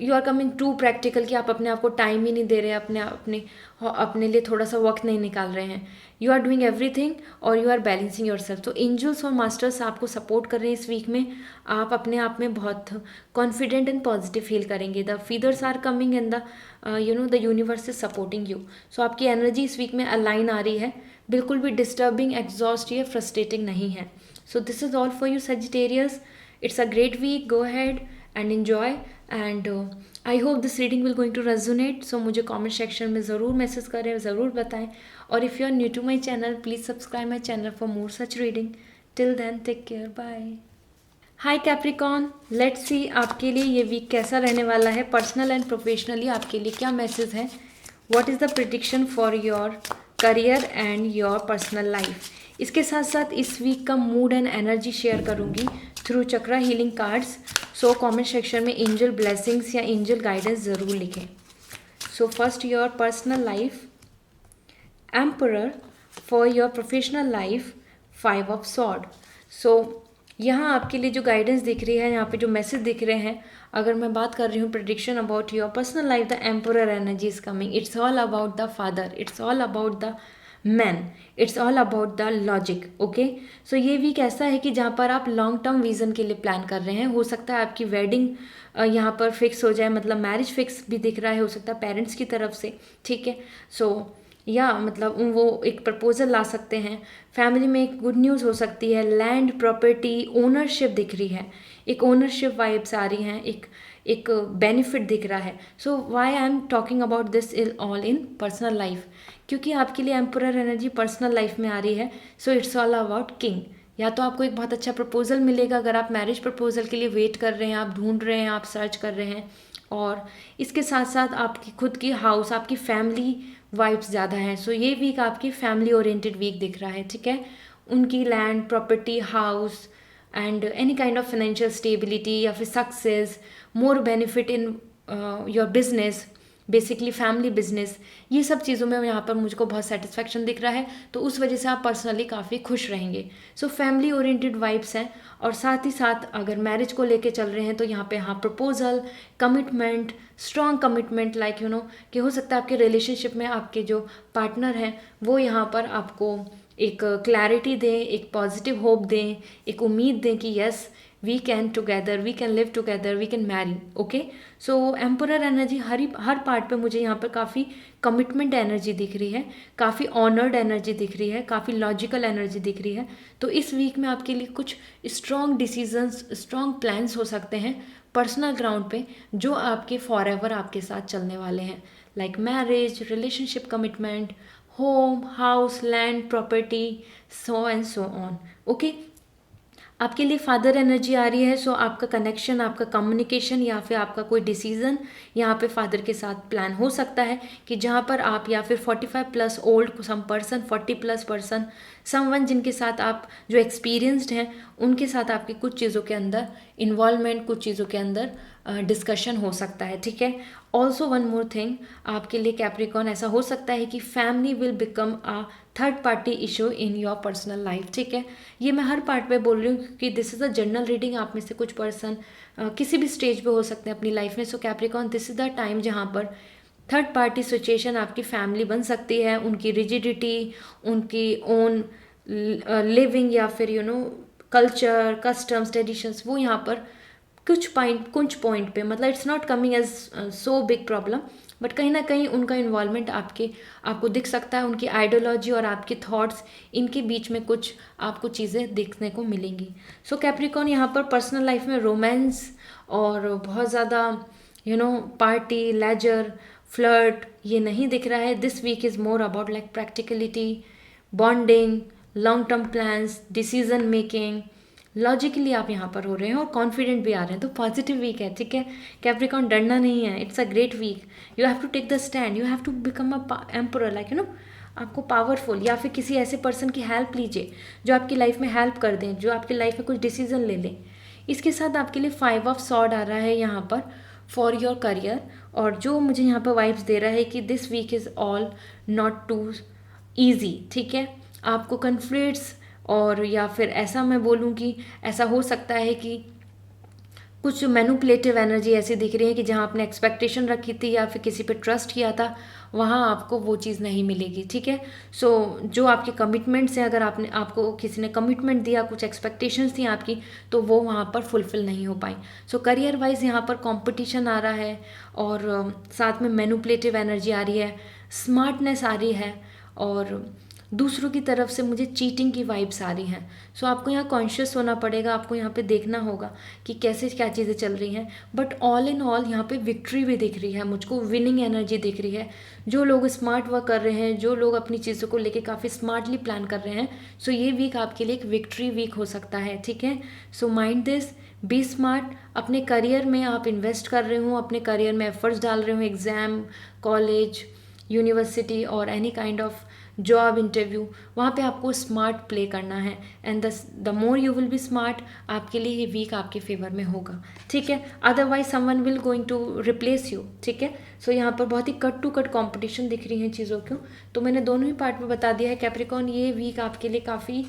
you are coming to practical कि आप अपने आप को टाइम ही नहीं दे रहे, अपने लिए थोड़ा सा वक्त नहीं निकाल रहे हैं। यू आर डूइंग एवरीथिंग और you are balancing yourself. तो एंजल्स और मास्टर्स आपको सपोर्ट कर रहे हैं इस वीक में। आप अपने आप में बहुत कॉन्फिडेंट एंड पॉजिटिव फील करेंगे। The feathers are coming and the universe is supporting you. So आपकी एनर्जी इस वीक में अलाइन आ रही है, बिल्कुल भी डिस्टर्बिंग, एग्जॉस्ट या फ्रस्ट्रेटिंग नहीं है। So this is all for you Sagittarius. It's a great week, go ahead and enjoy, and I hope this reading will going to resonate. So मुझे comment section में ज़रूर मैसेज करें, ज़रूर बताएं, और if you are new to my channel, please subscribe my channel for more such reading. Till then, take care, bye. Hi Capricorn, let's see आपके लिए ये वीक कैसा रहने वाला है। पर्सनल एंड प्रोफेशनली आपके लिए क्या मैसेज है? What is the prediction for your career and your personal life? इसके साथ साथ इस वीक का मूड एंड एनर्जी शेयर करूँगी through chakra healing cards. So comment section में एंजल ब्लेसिंग्स या एंजल गाइडेंस ज़रूर लिखें। So first your personal life, emperor. For your professional life, 5 of sword. So यहाँ आपके लिए जो गाइडेंस दिख रही है, यहाँ पे जो मैसेज दिख रहे हैं, अगर मैं बात कर रही हूँ prediction about your personal life, the emperor energy is coming. It's all about the father, it's all about the man, it's all about the logic. Okay, so ये वीक ऐसा है कि जहाँ पर आप लॉन्ग टर्म विजन के लिए plan कर रहे हैं। हो सकता है आपकी वेडिंग यहाँ पर फिक्स हो जाए, मतलब मैरिज फिक्स भी दिख रहा है, हो सकता है पेरेंट्स की तरफ से। ठीक है, सो या मतलब वो एक प्रपोजल ला सकते हैं। फैमिली में एक गुड न्यूज़ हो सकती है, लैंड प्रॉपर्टी ओनरशिप दिख रही है, एक ओनरशिप वाइब्स आ रही हैं, एक बेनिफिट दिख रहा है। So why I am talking about this is all in personal life, क्योंकि आपके लिए एम्परर एनर्जी पर्सनल लाइफ में आ रही है। So it's all about king. या तो आपको एक बहुत अच्छा प्रपोजल मिलेगा अगर आप मैरिज प्रपोजल के लिए वेट कर रहे हैं, आप ढूंढ रहे हैं, आप सर्च कर रहे हैं, और इसके साथ साथ आपकी खुद की हाउस, आपकी फैमिली वाइब्स ज़्यादा हैं। सो ये वीक आपकी फैमिली ओरिएंटेड वीक दिख रहा है। ठीक है, उनकी land property house and any kind of financial stability या फिर success, more benefit in your business, basically family business, ये सब चीज़ों में यहाँ पर मुझको बहुत सेटिस्फैक्शन दिख रहा है। तो उस वजह से आप पर्सनली काफ़ी खुश रहेंगे। सो फैमिली ओरिएंटेड वाइब्स हैं। और साथ ही साथ अगर मैरिज को लेके चल रहे हैं तो यहाँ पे हाँ proposal, commitment, strong commitment, like you no कि हो सकता है आपके रिलेशनशिप में आपके जो पार्टनर हैं वो यहाँ पर आपको एक क्लैरिटी दें, एक पॉजिटिव होप दें, एक उम्मीद दें कि yes we can together, we can live together, we can marry. Okay, so emperor energy हर पार्ट पे मुझे यहाँ पर काफ़ी कमिटमेंट एनर्जी दिख रही है, काफ़ी ऑनर्ड एनर्जी दिख रही है, काफ़ी लॉजिकल एनर्जी दिख रही है। तो इस वीक में आपके लिए कुछ स्ट्रॉन्ग डिसीजंस, स्ट्रॉन्ग प्लान्स हो सकते हैं पर्सनल ग्राउंड पे, जो आपके फॉर एवर आपके साथ चलने वाले हैं, like marriage, relationship commitment, home, house, land, property, so and so on. Okay, आपके लिए फादर एनर्जी आ रही है। सो आपका कनेक्शन, आपका कम्युनिकेशन या फिर आपका कोई डिसीजन यहाँ पे फादर के साथ प्लान हो सकता है कि जहाँ पर आप या फिर 45 plus old some person, 40 plus person, someone जिनके साथ आप जो एक्सपीरियंस्ड हैं उनके साथ आपकी कुछ चीज़ों के अंदर इन्वॉल्वमेंट, कुछ चीज़ों के अंदर डिस्कशन हो सकता है। ठीक है, ऑल्सो वन मोर थिंग, आपके लिए कैप्रिकॉन ऐसा हो सकता है कि family will become a third party issue in your personal life. ठीक है, ये मैं हर पार्ट पे बोल रही हूँ क्योंकि this is a general reading. आप में से कुछ पर्सन किसी भी स्टेज पे हो सकते हैं अपनी लाइफ में। So Capricorn, this is the time जहाँ पर थर्ड पार्टी सिचुएशन आपकी फैमिली बन सकती है। उनकी रिजिडिटी, उनकी ओन लिविंग या फिर you know culture, customs, traditions, वो यहाँ पर कुछ पॉइंट पे, मतलब it's not coming as so big problem, but कहीं ना कहीं उनका इन्वॉल्वमेंट आपको दिख सकता है। उनकी आइडियोलॉजी और आपके थॉट्स, इनके बीच में कुछ आपको चीज़ें देखने को मिलेंगी। सो कैप्रिकॉन, यहाँ पर पर्सनल लाइफ में रोमांस और बहुत ज़्यादा you know party, leisure, flirt ये नहीं दिख रहा है। This week is more about like practicality, bonding, long term plans, decision making. Logically आप यहाँ पर हो रहे हैं और कॉन्फिडेंट भी आ रहे हैं, तो पॉजिटिव वीक है। ठीक है कैप्रिकॉन, डरना नहीं है, it's a great week. You have to take the stand, you have to become a emperor, like you know आपको पावरफुल, या फिर किसी ऐसे पर्सन की हेल्प लीजिए जो आपकी लाइफ में हेल्प कर दें, जो आपकी लाइफ में कुछ डिसीजन ले लें। इसके साथ आपके लिए 5 ऑफ सॉर्ड आ रहा है यहाँ पर फॉर योर करियर, और जो मुझे यहाँ पर वाइब्स दे रहा है कि this week is all not too easy. ठीक है, आपको कन्फ्लिक्ट्स, और या फिर ऐसा मैं बोलूँ कि ऐसा हो सकता है कि कुछ मैनिपुलेटिव एनर्जी ऐसी दिख रही है कि जहाँ आपने एक्सपेक्टेशन रखी थी या फिर किसी पे ट्रस्ट किया था, वहाँ आपको वो चीज़ नहीं मिलेगी। ठीक है, सो जो आपके कमिटमेंट्स हैं, अगर आपको किसी ने कमिटमेंट दिया, कुछ एक्सपेक्टेशंस थी आपकी, तो वो वहाँ पर फुलफिल नहीं हो पाई। सो करियर वाइज यहाँ पर कंपटीशन आ रहा है, और साथ में मैनिपुलेटिव एनर्जी आ रही है, स्मार्टनेस आ रही है, और दूसरों की तरफ से मुझे चीटिंग की वाइब्स आ रही हैं। सो आपको यहाँ कॉन्शियस होना पड़ेगा, आपको यहाँ पे देखना होगा कि कैसे क्या चीज़ें चल रही हैं। बट ऑल इन ऑल यहाँ पे विक्ट्री भी दिख रही है मुझको, विनिंग एनर्जी दिख रही है। जो लोग स्मार्ट वर्क कर रहे हैं, जो लोग अपनी चीज़ों को लेके काफ़ी स्मार्टली प्लान कर रहे हैं, सो ये वीक आपके लिए एक विक्ट्री वीक हो सकता है। ठीक है, so mind this, be smart. अपने करियर में आप इन्वेस्ट कर रहे हो, अपने करियर में एफर्ट्स डाल रहे हो, एग्ज़ाम, कॉलेज, यूनिवर्सिटी और any kind of job interview, वहाँ पे आपको स्मार्ट प्ले करना है। And the more you will be smart, आपके लिए ये वीक आपके फेवर में होगा। ठीक है, otherwise someone will going to replace you. ठीक है, सो यहाँ पर बहुत ही कट टू कट कॉम्पिटिशन दिख रही हैं चीज़ों को, तो मैंने दोनों ही पार्ट में बता दिया है। कैप्रिकॉन, ये वीक आपके लिए काफ़ी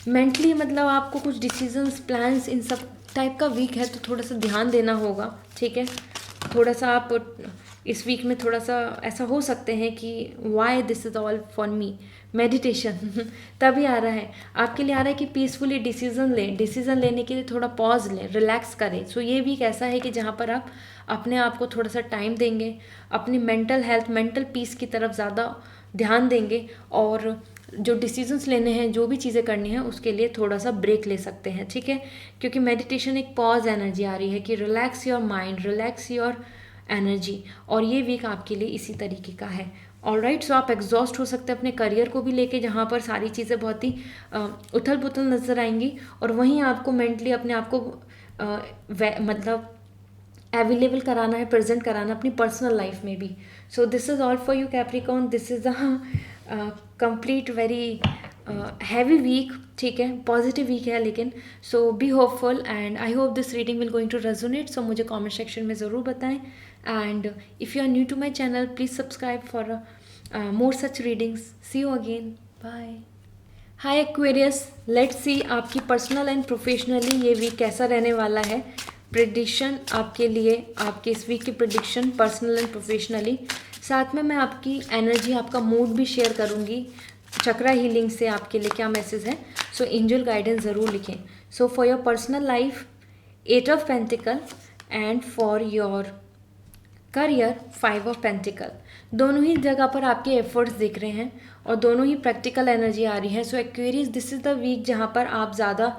मेंटली, मतलब आपको कुछ डिसीजंस, प्लान्स, इन सब टाइप का वीक है, तो थोड़ा सा ध्यान देना होगा। ठीक है, थोड़ा सा आप इस वीक में थोड़ा सा ऐसा हो सकते हैं कि why this is all for me, meditation तभी आ रहा है आपके लिए, आ रहा है कि पीसफुली डिसीजन लें, डिसीजन लेने के लिए थोड़ा पॉज लें, रिलैक्स करें। सो ये वीक ऐसा है कि जहाँ पर आप अपने आप को थोड़ा सा टाइम देंगे, अपनी मेंटल हेल्थ, मेंटल पीस की तरफ ज़्यादा ध्यान देंगे, और जो डिसीजंस लेने हैं, जो भी चीज़ें करनी है, उसके लिए थोड़ा सा ब्रेक ले सकते हैं, ठीक है। क्योंकि मेडिटेशन एक पॉज एनर्जी आ रही है कि relax your mind, relax your energy, और ये वीक आपके लिए इसी तरीके का है। ऑलराइट, सो आप एग्जॉस्ट हो सकते हैं अपने करियर को भी लेके, जहाँ पर सारी चीज़ें बहुत ही उथल पुथल नज़र आएंगी, और वहीं आपको मेंटली अपने आप को मतलब अवेलेबल कराना है, प्रेजेंट कराना अपनी पर्सनल लाइफ में भी। So this is all for you Capricorn, this is a complete very heavy week, ठीक है, पॉजिटिव वीक है लेकिन। So be hopeful and I hope this reading will going to resonate. So मुझे comment section में ज़रूर बताएं, and if you are new to my channel please subscribe for more such readings. See you again, bye. Hi Aquarius, let's see आपकी personal and professionally ये week कैसा रहने वाला है। प्रेडिक्शन आपके लिए, आपके इस वीक की प्रेडिक्शन पर्सनल एंड प्रोफेशनली, साथ में मैं आपकी एनर्जी, आपका मूड भी शेयर करूँगी। चक्रा हीलिंग से आपके लिए क्या मैसेज है, सो एंजल गाइडेंस ज़रूर लिखें। So for your personal life 8 of pentacle, and for your career 5 of pentacle. दोनों ही जगह पर आपके एफर्ट्स दिख रहे हैं और दोनों ही प्रैक्टिकल एनर्जी आ रही है। So Aquarius, this is the week जहाँ पर आप ज़्यादा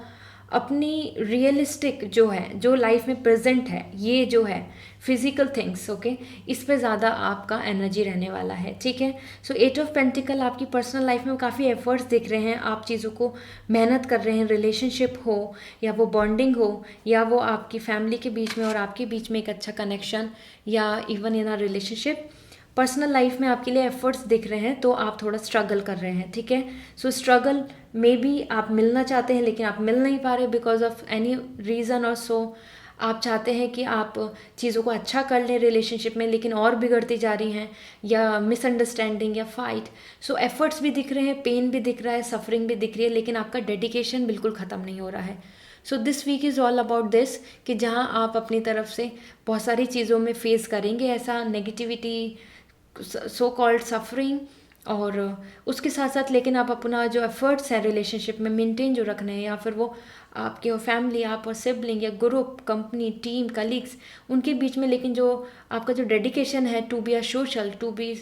अपनी रियलिस्टिक जो है, जो लाइफ में प्रेजेंट है, ये जो है फिजिकल थिंग्स, ओके, इस पे ज़्यादा आपका एनर्जी रहने वाला है, ठीक है। सो 8 ऑफ पेंटिकल आपकी पर्सनल लाइफ में काफ़ी एफर्ट्स दिख रहे हैं, आप चीज़ों को मेहनत कर रहे हैं, रिलेशनशिप हो या वो बॉन्डिंग हो या वो आपकी फैमिली के बीच में और आपके बीच में एक अच्छा कनेक्शन, या even in a relationship. Personal life में आपके लिए एफर्ट्स दिख रहे हैं, तो आप थोड़ा स्ट्रगल कर रहे हैं, ठीक है। सो स्ट्रगल में भी आप मिलना चाहते हैं लेकिन आप मिल नहीं पा रहे बिकॉज ऑफ एनी रीज़न, और सो आप चाहते हैं कि आप चीज़ों को अच्छा कर लें रिलेशनशिप में, लेकिन और बिगड़ती जा रही हैं, या मिसअंडरस्टैंडिंग या फाइट। सो एफर्ट्स भी दिख रहे हैं, पेन भी दिख रहा है, सफरिंग भी दिख रही है, लेकिन आपका डेडिकेशन बिल्कुल ख़त्म नहीं हो रहा है। So this week is all about this, कि जहाँ आप अपनी तरफ से बहुत सारी चीज़ों में फेस करेंगे ऐसा नेगेटिविटी, सो कॉल्ड सफरिंग, और उसके साथ साथ लेकिन आप अपना जो एफर्ट्स है रिलेशनशिप में मेंटेन जो रखने हैं, या फिर वो आपके फैमिली, आप और सिबलिंग या ग्रुप, कंपनी, टीम, कलीग्स, उनके बीच में, लेकिन जो आपका जो डेडिकेशन है to be a social, to be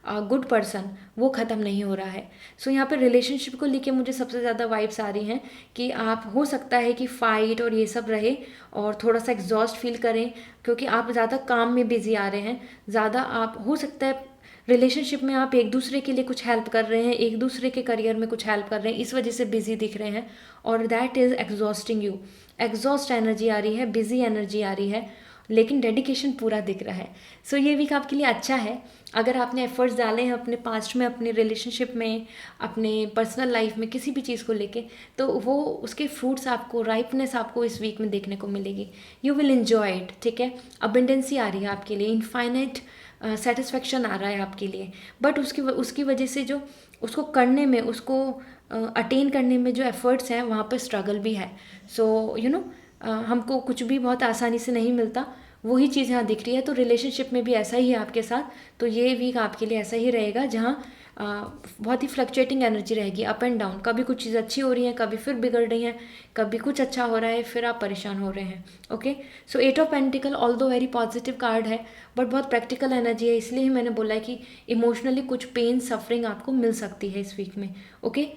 good person, वो ख़त्म नहीं हो रहा है। सो यहाँ पर रिलेशनशिप को लेके मुझे सबसे ज़्यादा वाइब्स आ रही हैं कि आप, हो सकता है कि फ़ाइट और ये सब रहे और थोड़ा सा एग्जॉस्ट फील करें, क्योंकि आप ज़्यादा काम में बिजी आ रहे हैं, ज़्यादा आप, हो सकता है रिलेशनशिप में आप एक दूसरे के लिए कुछ हेल्प कर रहे हैं, एक दूसरे के करियर में कुछ हेल्प कर रहे हैं, इस वजह से बिजी दिख रहे हैं, और that is exhausting you. Exhaust energy आ रही है, बिजी एनर्जी आ रही है, लेकिन डेडिकेशन पूरा दिख रहा है। सो ये वीक आपके लिए अच्छा है अगर आपने एफर्ट्स डाले हैं अपने पास्ट में, अपने रिलेशनशिप में, अपने पर्सनल लाइफ में, किसी भी चीज़ को लेके, तो वो उसके फ्रूट्स आपको, राइपनेस आपको इस वीक में देखने को मिलेगी। यू विल एन्जॉय इट, ठीक है। अबेंडेंसी आ रही है आपके लिए, इनफाइनाइट सेटिस्फेक्शन आ रहा है आपके लिए, बट उसकी वजह से जो उसको करने में, उसको अटेन करने में जो एफर्ट्स हैं, वहाँ पर स्ट्रगल भी है। सो यू नो, हमको कुछ भी बहुत आसानी से नहीं मिलता, वही चीज़ यहाँ दिख रही है। तो रिलेशनशिप में भी ऐसा ही है आपके साथ, तो ये वीक आपके लिए ऐसा ही रहेगा, जहाँ बहुत ही फ्लक्चुएटिंग एनर्जी रहेगी, अप एंड डाउन, कभी कुछ चीज़ अच्छी हो रही है, कभी फिर बिगड़ रही हैं, कभी कुछ अच्छा हो रहा है, फिर आप परेशान हो रहे हैं, okay. So 8 of pentacle all दो वेरी पॉजिटिव कार्ड है, बट बहुत प्रैक्टिकल एनर्जी है, इसलिए ही मैंने बोला है कि इमोशनली कुछ पेन, सफरिंग आपको मिल सकती है इस वीक में, ओके।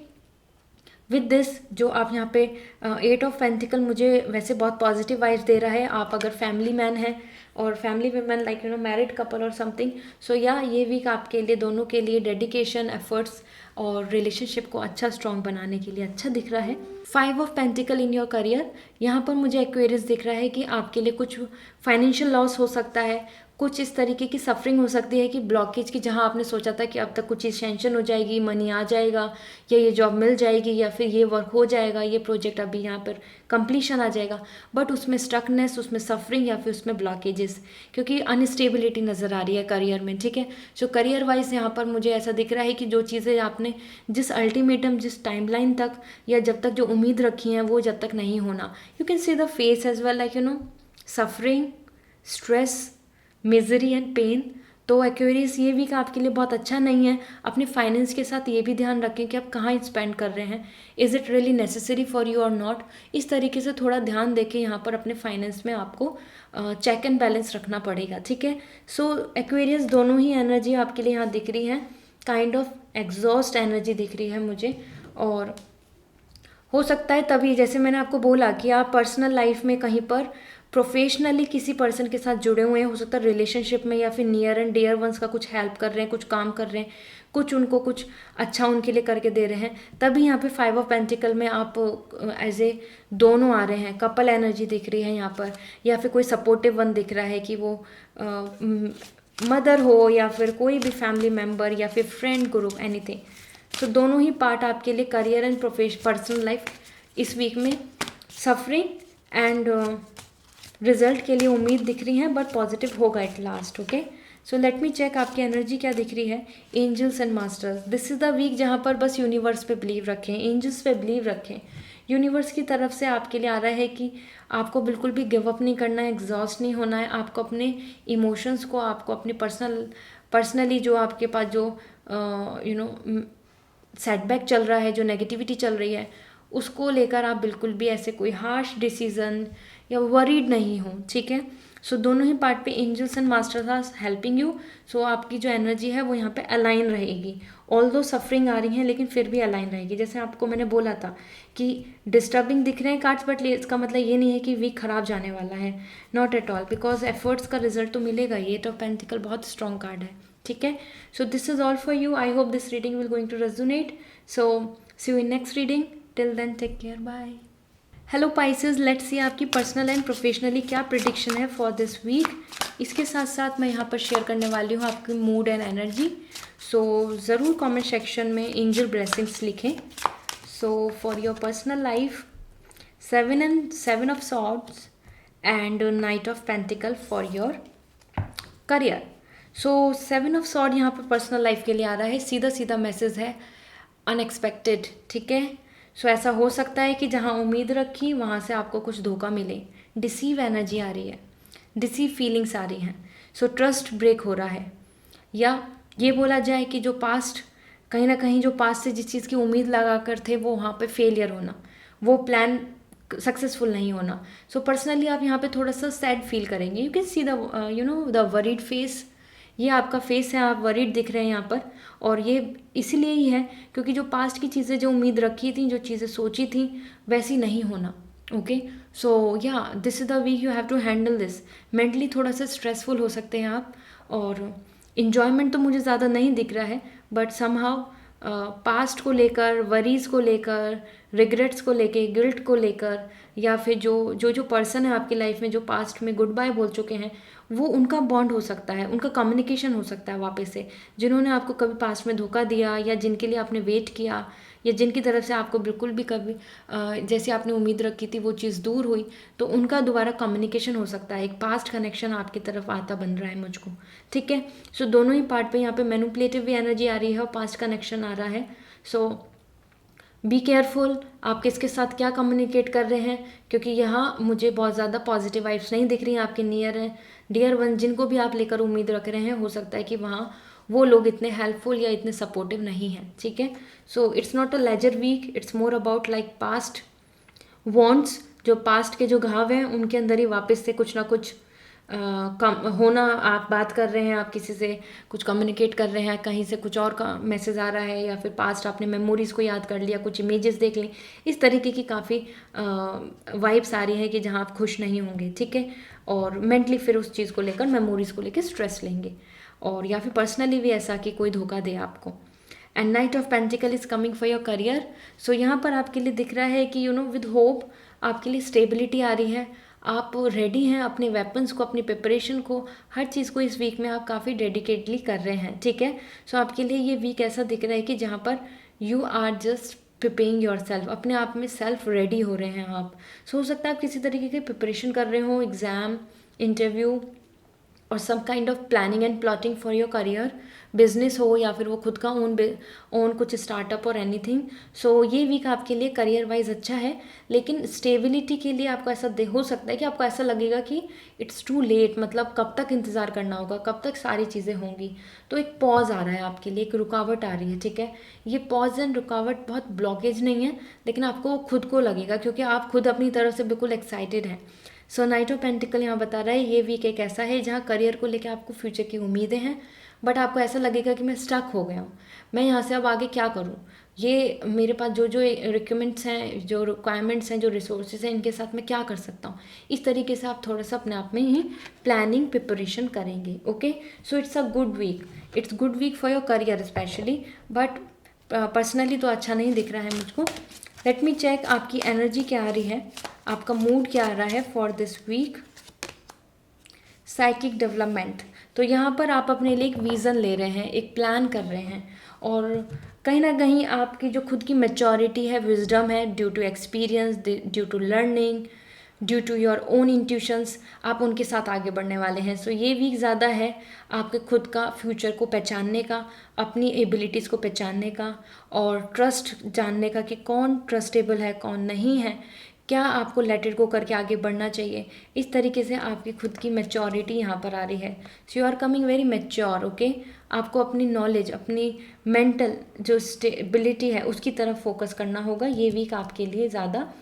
विद दिस, जो आप यहाँ पे 8 ऑफ पेंटिकल मुझे वैसे बहुत पॉजिटिव वाइब्स दे रहा है। आप अगर फैमिली मैन हैं और family women, like you no, married couple और समथिंग, सो या ये वीक आपके लिए, दोनों के लिए डेडिकेशन, एफर्ट्स और रिलेशनशिप को अच्छा स्ट्रॉन्ग बनाने के लिए अच्छा दिख रहा है। 5 of pentacle in your career, यहाँ पर मुझे एक्वेरियस दिख रहा है कि आपके लिए कुछ फाइनेंशियल लॉस हो सकता है, कुछ इस तरीके की सफरिंग हो सकती है कि ब्लॉकेज की, जहाँ आपने सोचा था कि अब तक कुछ चीज़ सेंशन हो जाएगी, मनी आ जाएगा, या ये जॉब मिल जाएगी, या फिर ये वर्क हो जाएगा, ये प्रोजेक्ट अभी यहाँ पर कंप्लीशन आ जाएगा, बट उसमें स्टकनेस, उसमें सफरिंग या फिर उसमें ब्लॉकेजेस, क्योंकि अनस्टेबिलिटी नज़र आ रही है करियर में, ठीक है। सो करियर वाइज यहाँ पर मुझे ऐसा दिख रहा है कि जो चीज़ें आपने, जिस अल्टीमेटम, जिस टाइमलाइन तक, या जब तक जो उम्मीद रखी है, वो जब तक नहीं होना, you can see the face as well, like you know, suffering, stress, misery and pain, तो एक्वेरियस ये वीक आपके लिए बहुत अच्छा नहीं है। अपने फाइनेंस के साथ ये भी ध्यान रखें कि आप कहाँ स्पेंड कर रहे हैं, is it really necessary for you और नॉट। इस तरीके से थोड़ा ध्यान देके यहाँ पर अपने फाइनेंस में आपको चेक एंड बैलेंस रखना पड़ेगा, ठीक है। सो एक्वेरियस दोनों ही एनर्जी आपके लिए यहाँ दिख रही है, काइंड ऑफ एग्जॉस्ट एनर्जी दिख रही है मुझे। और हो सकता है तभी, जैसे मैंने आपको बोला कि आप पर्सनल लाइफ में कहीं पर प्रोफेशनली किसी पर्सन के साथ जुड़े हुए हैं, हो सकता है रिलेशनशिप में, या फिर नियर एंड डियर वंस का कुछ हेल्प कर रहे हैं, कुछ काम कर रहे हैं, कुछ उनको कुछ अच्छा उनके लिए करके दे रहे हैं, तभी यहाँ पे 5 ऑफ पेंटिकल में आप एज ए दोनों आ रहे हैं, कपल एनर्जी दिख रही है यहाँ पर, या फिर कोई सपोर्टिव वन दिख रहा है कि वो मदर हो या फिर कोई भी फैमिली मेम्बर या फिर फ्रेंड ग्रुप एनीथिंग। तो दोनों ही पार्ट आपके लिए करियर एंड पर्सनल लाइफ इस वीक में सफरिंग एंड रिजल्ट के लिए उम्मीद दिख रही है, बट पॉजिटिव होगा at last. Okay, so let me check आपकी एनर्जी क्या दिख रही है। Angels and masters, this is the week जहाँ पर बस यूनिवर्स पे बिलीव रखें, एंजल्स पे बिलीव रखें। यूनिवर्स की तरफ से आपके लिए आ रहा है कि आपको बिल्कुल भी गिव अप नहीं करना है, एग्जॉस्ट नहीं होना है, आपको अपने इमोशंस को, आपको अपनी पर्सनली जो आपके पास जो सेटबैक चल रहा है, जो नेगेटिविटी चल रही है, उसको लेकर आप बिल्कुल भी ऐसे कोई हार्श डिसीजन या वरीड नहीं हो, ठीक है। सो दोनों ही पार्ट पे angels and masters are helping you. So आपकी जो एनर्जी है वो यहाँ पे अलाइन रहेगी, ऑल दो सफरिंग आ रही है लेकिन फिर भी अलाइन रहेगी। जैसे आपको मैंने बोला था कि डिस्टर्बिंग दिख रहे हैं कार्ड्स, बट इसका मतलब ये नहीं है कि वीक खराब जाने वाला है, not at all, because efforts का रिजल्ट तो मिलेगा ही। 8 ऑफ पेंटिकल बहुत स्ट्रॉन्ग कार्ड है, ठीक है। So this is all for you, I hope this reading will going to resonate. So see you in next reading, till then take care, bye. Hello Pisces, let's see आपकी personal and professionally क्या prediction है for this week. इसके साथ साथ मैं यहाँ पर share करने वाली हूँ आपकी मूड एंड एनर्जी। सो ज़रूर कमेंट सेक्शन में एंजल ब्लेसिंग्स लिखें। So for your personal life, 7 of swords and knight of pentacle for your career. So 7 of sword यहाँ पर पर्सनल लाइफ के लिए आ रहा है, सीधा सीधा मैसेज है, अनएक्सपेक्टेड, ठीक है। सो ऐसा हो सकता है कि जहाँ उम्मीद रखी वहाँ से आपको कुछ धोखा मिले, डिसीव एनर्जी आ रही है, डिसीव फीलिंग्स आ रही हैं। सो ट्रस्ट ब्रेक हो रहा है, या ये बोला जाए कि जो पास्ट, कहीं ना कहीं जो पास्ट से जिस चीज़ की उम्मीद लगा कर थे वो वहाँ पे फेलियर होना, वो प्लान सक्सेसफुल नहीं होना। सो पर्सनली आप यहाँ पे थोड़ा सा सैड फील करेंगे। You can see the the worried face, ये आपका फेस है, आप वरीड दिख रहे हैं यहाँ पर। और ये इसीलिए ही है क्योंकि जो पास्ट की चीज़ें, जो उम्मीद रखी थी, जो चीज़ें सोची थी, वैसी नहीं होना। ओके, सो या this is the week you have to handle this. Mentally थोड़ा सा स्ट्रेसफुल हो सकते हैं आप, और इन्जॉयमेंट तो मुझे ज़्यादा नहीं दिख रहा है, बट समहाउ पास्ट को लेकर, वरीज को लेकर, रिग्रेट्स को लेकर, गिल्ट को लेकर, या फिर जो पर्सन है आपकी लाइफ में जो पास्ट में गुड बाय बोल चुके हैं, वो उनका बॉन्ड हो सकता है, उनका कम्युनिकेशन हो सकता है वापस से। जिन्होंने आपको कभी पास्ट में धोखा दिया, या जिनके लिए आपने वेट किया, या जिनकी तरफ से आपको बिल्कुल भी कभी जैसे आपने उम्मीद रखी थी वो चीज़ दूर हुई, तो उनका दोबारा कम्युनिकेशन हो सकता है, एक पास्ट कनेक्शन आपकी तरफ आता बन रहा है मुझको, ठीक है। सो दोनों ही पार्ट पे यहाँ पे मैनिपुलेटिव भी एनर्जी आ रही है और पास्ट कनेक्शन आ रहा है। सो बी केयरफुल, आप किसके साथ क्या कम्युनिकेट कर रहे हैं, क्योंकि यहाँ मुझे बहुत ज़्यादा पॉजिटिव वाइब्स नहीं दिख रही हैं आपके नियर है डियर वन, जिनको भी आप लेकर उम्मीद रख रहे हैं, हो सकता है कि वहाँ वो लोग इतने हेल्पफुल या इतने सपोर्टिव नहीं हैं, ठीक है। So it's not a leisure week, it's more about like past wounds, जो पास्ट के जो घाव हैं उनके अंदर ही वापस से कुछ ना कुछ कम होना। आप बात कर रहे हैं, आप किसी से कुछ कम्युनिकेट कर रहे हैं, कहीं से कुछ और का मैसेज आ रहा है, या फिर पास्ट आपने मेमोरीज़ को याद कर लिया, कुछ इमेजेस देख ली, इस तरीके की काफ़ी वाइब्स आ रही है कि जहाँ आप खुश नहीं होंगे, ठीक है। और मेंटली फिर उस चीज़ को लेकर, मेमोरीज़ को लेकर स्ट्रेस लेंगे, और या फिर पर्सनली भी ऐसा कि कोई धोखा दे आपको। And knight of pentacle is coming for your career. So यहाँ पर आपके लिए दिख रहा है कि विद होप आपके लिए स्टेबिलिटी आ रही है, आप रेडी हैं अपने वेपन्स को, अपनी प्रिपरेशन को, हर चीज़ को इस वीक में आप काफ़ी डेडिकेटली कर रहे हैं, ठीक है। सो आपके लिए ये वीक ऐसा दिख रहा है कि जहाँ पर you are just preparing yourself, अपने आप में सेल्फ रेडी हो रहे हैं आप। सो हो सकता है आप किसी तरीके की प्रिपरेशन कर रहे हो, एग्ज़ाम, इंटरव्यू, और some kind of planning and plotting for your career, business हो या फिर वो खुद का ओन कुछ स्टार्टअप और एनीथिंग। सो ये वीक आपके लिए करियर वाइज अच्छा है, लेकिन स्टेबिलिटी के लिए आपको ऐसा हो सकता है कि आपको ऐसा लगेगा कि इट्स टू लेट, मतलब कब तक इंतज़ार करना होगा, कब तक सारी चीज़ें होंगी। तो एक पॉज आ रहा है आपके लिए, एक रुकावट आ रही है, ठीक है। ये पॉज एंड रुकावट बहुत ब्लॉकेज नहीं है, लेकिन आपको खुद को लगेगा क्योंकि आप खुद अपनी तरफ से बिल्कुल एक्साइटेड हैं। सो नाइट ऑफ पेंटिकल यहाँ बता रहा है ये वीक एक ऐसा है जहाँ करियर को लेकर आपको फ्यूचर की उम्मीदें हैं, बट आपको ऐसा लगेगा कि मैं स्टक हो गया हूँ, मैं यहाँ से अब आगे क्या करूँ, ये मेरे पास जो जो रिक्वायरमेंट्स हैं, जो रिक्वायरमेंट्स हैं, जो रिसोर्सेज हैं, इनके साथ मैं क्या कर सकता हूँ। इस तरीके से आप थोड़ा सा अपने आप में ही प्लानिंग प्रिपरेशन करेंगे। Okay, so it's a good week, it's good week for your career specially, but personally तो अच्छा नहीं दिख रहा है मुझको। लेट मी चेक आपकी एनर्जी क्या आ रही है, आपका मूड क्या आ रहा है for this week. Psychic development, तो यहाँ पर आप अपने लिए एक विज़न ले रहे हैं, एक प्लान कर रहे हैं, और कहीं ना कहीं आपकी जो खुद की मैच्योरिटी है, विजडम है, due to experience, due to learning, due to your own intuitions, आप उनके साथ आगे बढ़ने वाले हैं। सो ये वीक ज़्यादा है आपके खुद का फ्यूचर को पहचानने का, अपनी एबिलिटीज़ को पहचानने का, और ट्रस्ट जानने का कि कौन ट्रस्टेबल है, कौन नहीं है, क्या आपको लेट इट गो करके आगे बढ़ना चाहिए। इस तरीके से आपकी खुद की मैच्योरिटी यहाँ पर आ रही है। So you are coming very mature. Okay, आपको अपनी नॉलेज, अपनी मेंटल जो स्टेबिलिटी है उसकी तरफ फोकस करना होगा। ये वीक आपके लिए ज़्यादा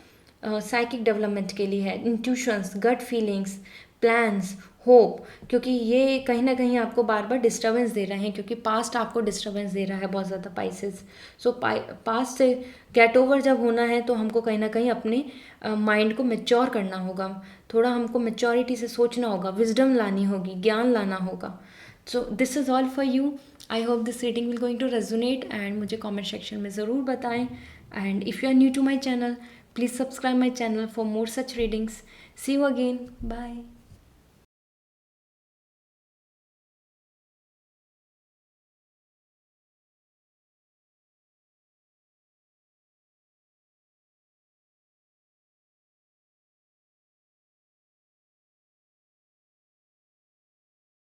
साइकिक डेवलपमेंट के लिए है। Intuitions, gut feelings, plans, hope, क्योंकि ये कहीं ना कहीं आपको बार बार डिस्टर्बेंस दे रहे हैं, क्योंकि पास्ट आपको डिस्टर्बेंस दे रहा है बहुत ज़्यादा पाइसेस। सो पास्ट से गेट ओवर जब होना है तो हमको कहीं ना कहीं अपने माइंड को मेच्योर करना होगा, थोड़ा हमको मेच्योरिटी से सोचना होगा, विजडम लानी होगी, ज्ञान लाना होगा। So this is all for you. I hope this reading will going to resonate, and मुझे कॉमेंट सेक्शन में ज़रूर बताएं। And if you are new to my channel, please subscribe my channel for more such readings. See you again. Bye.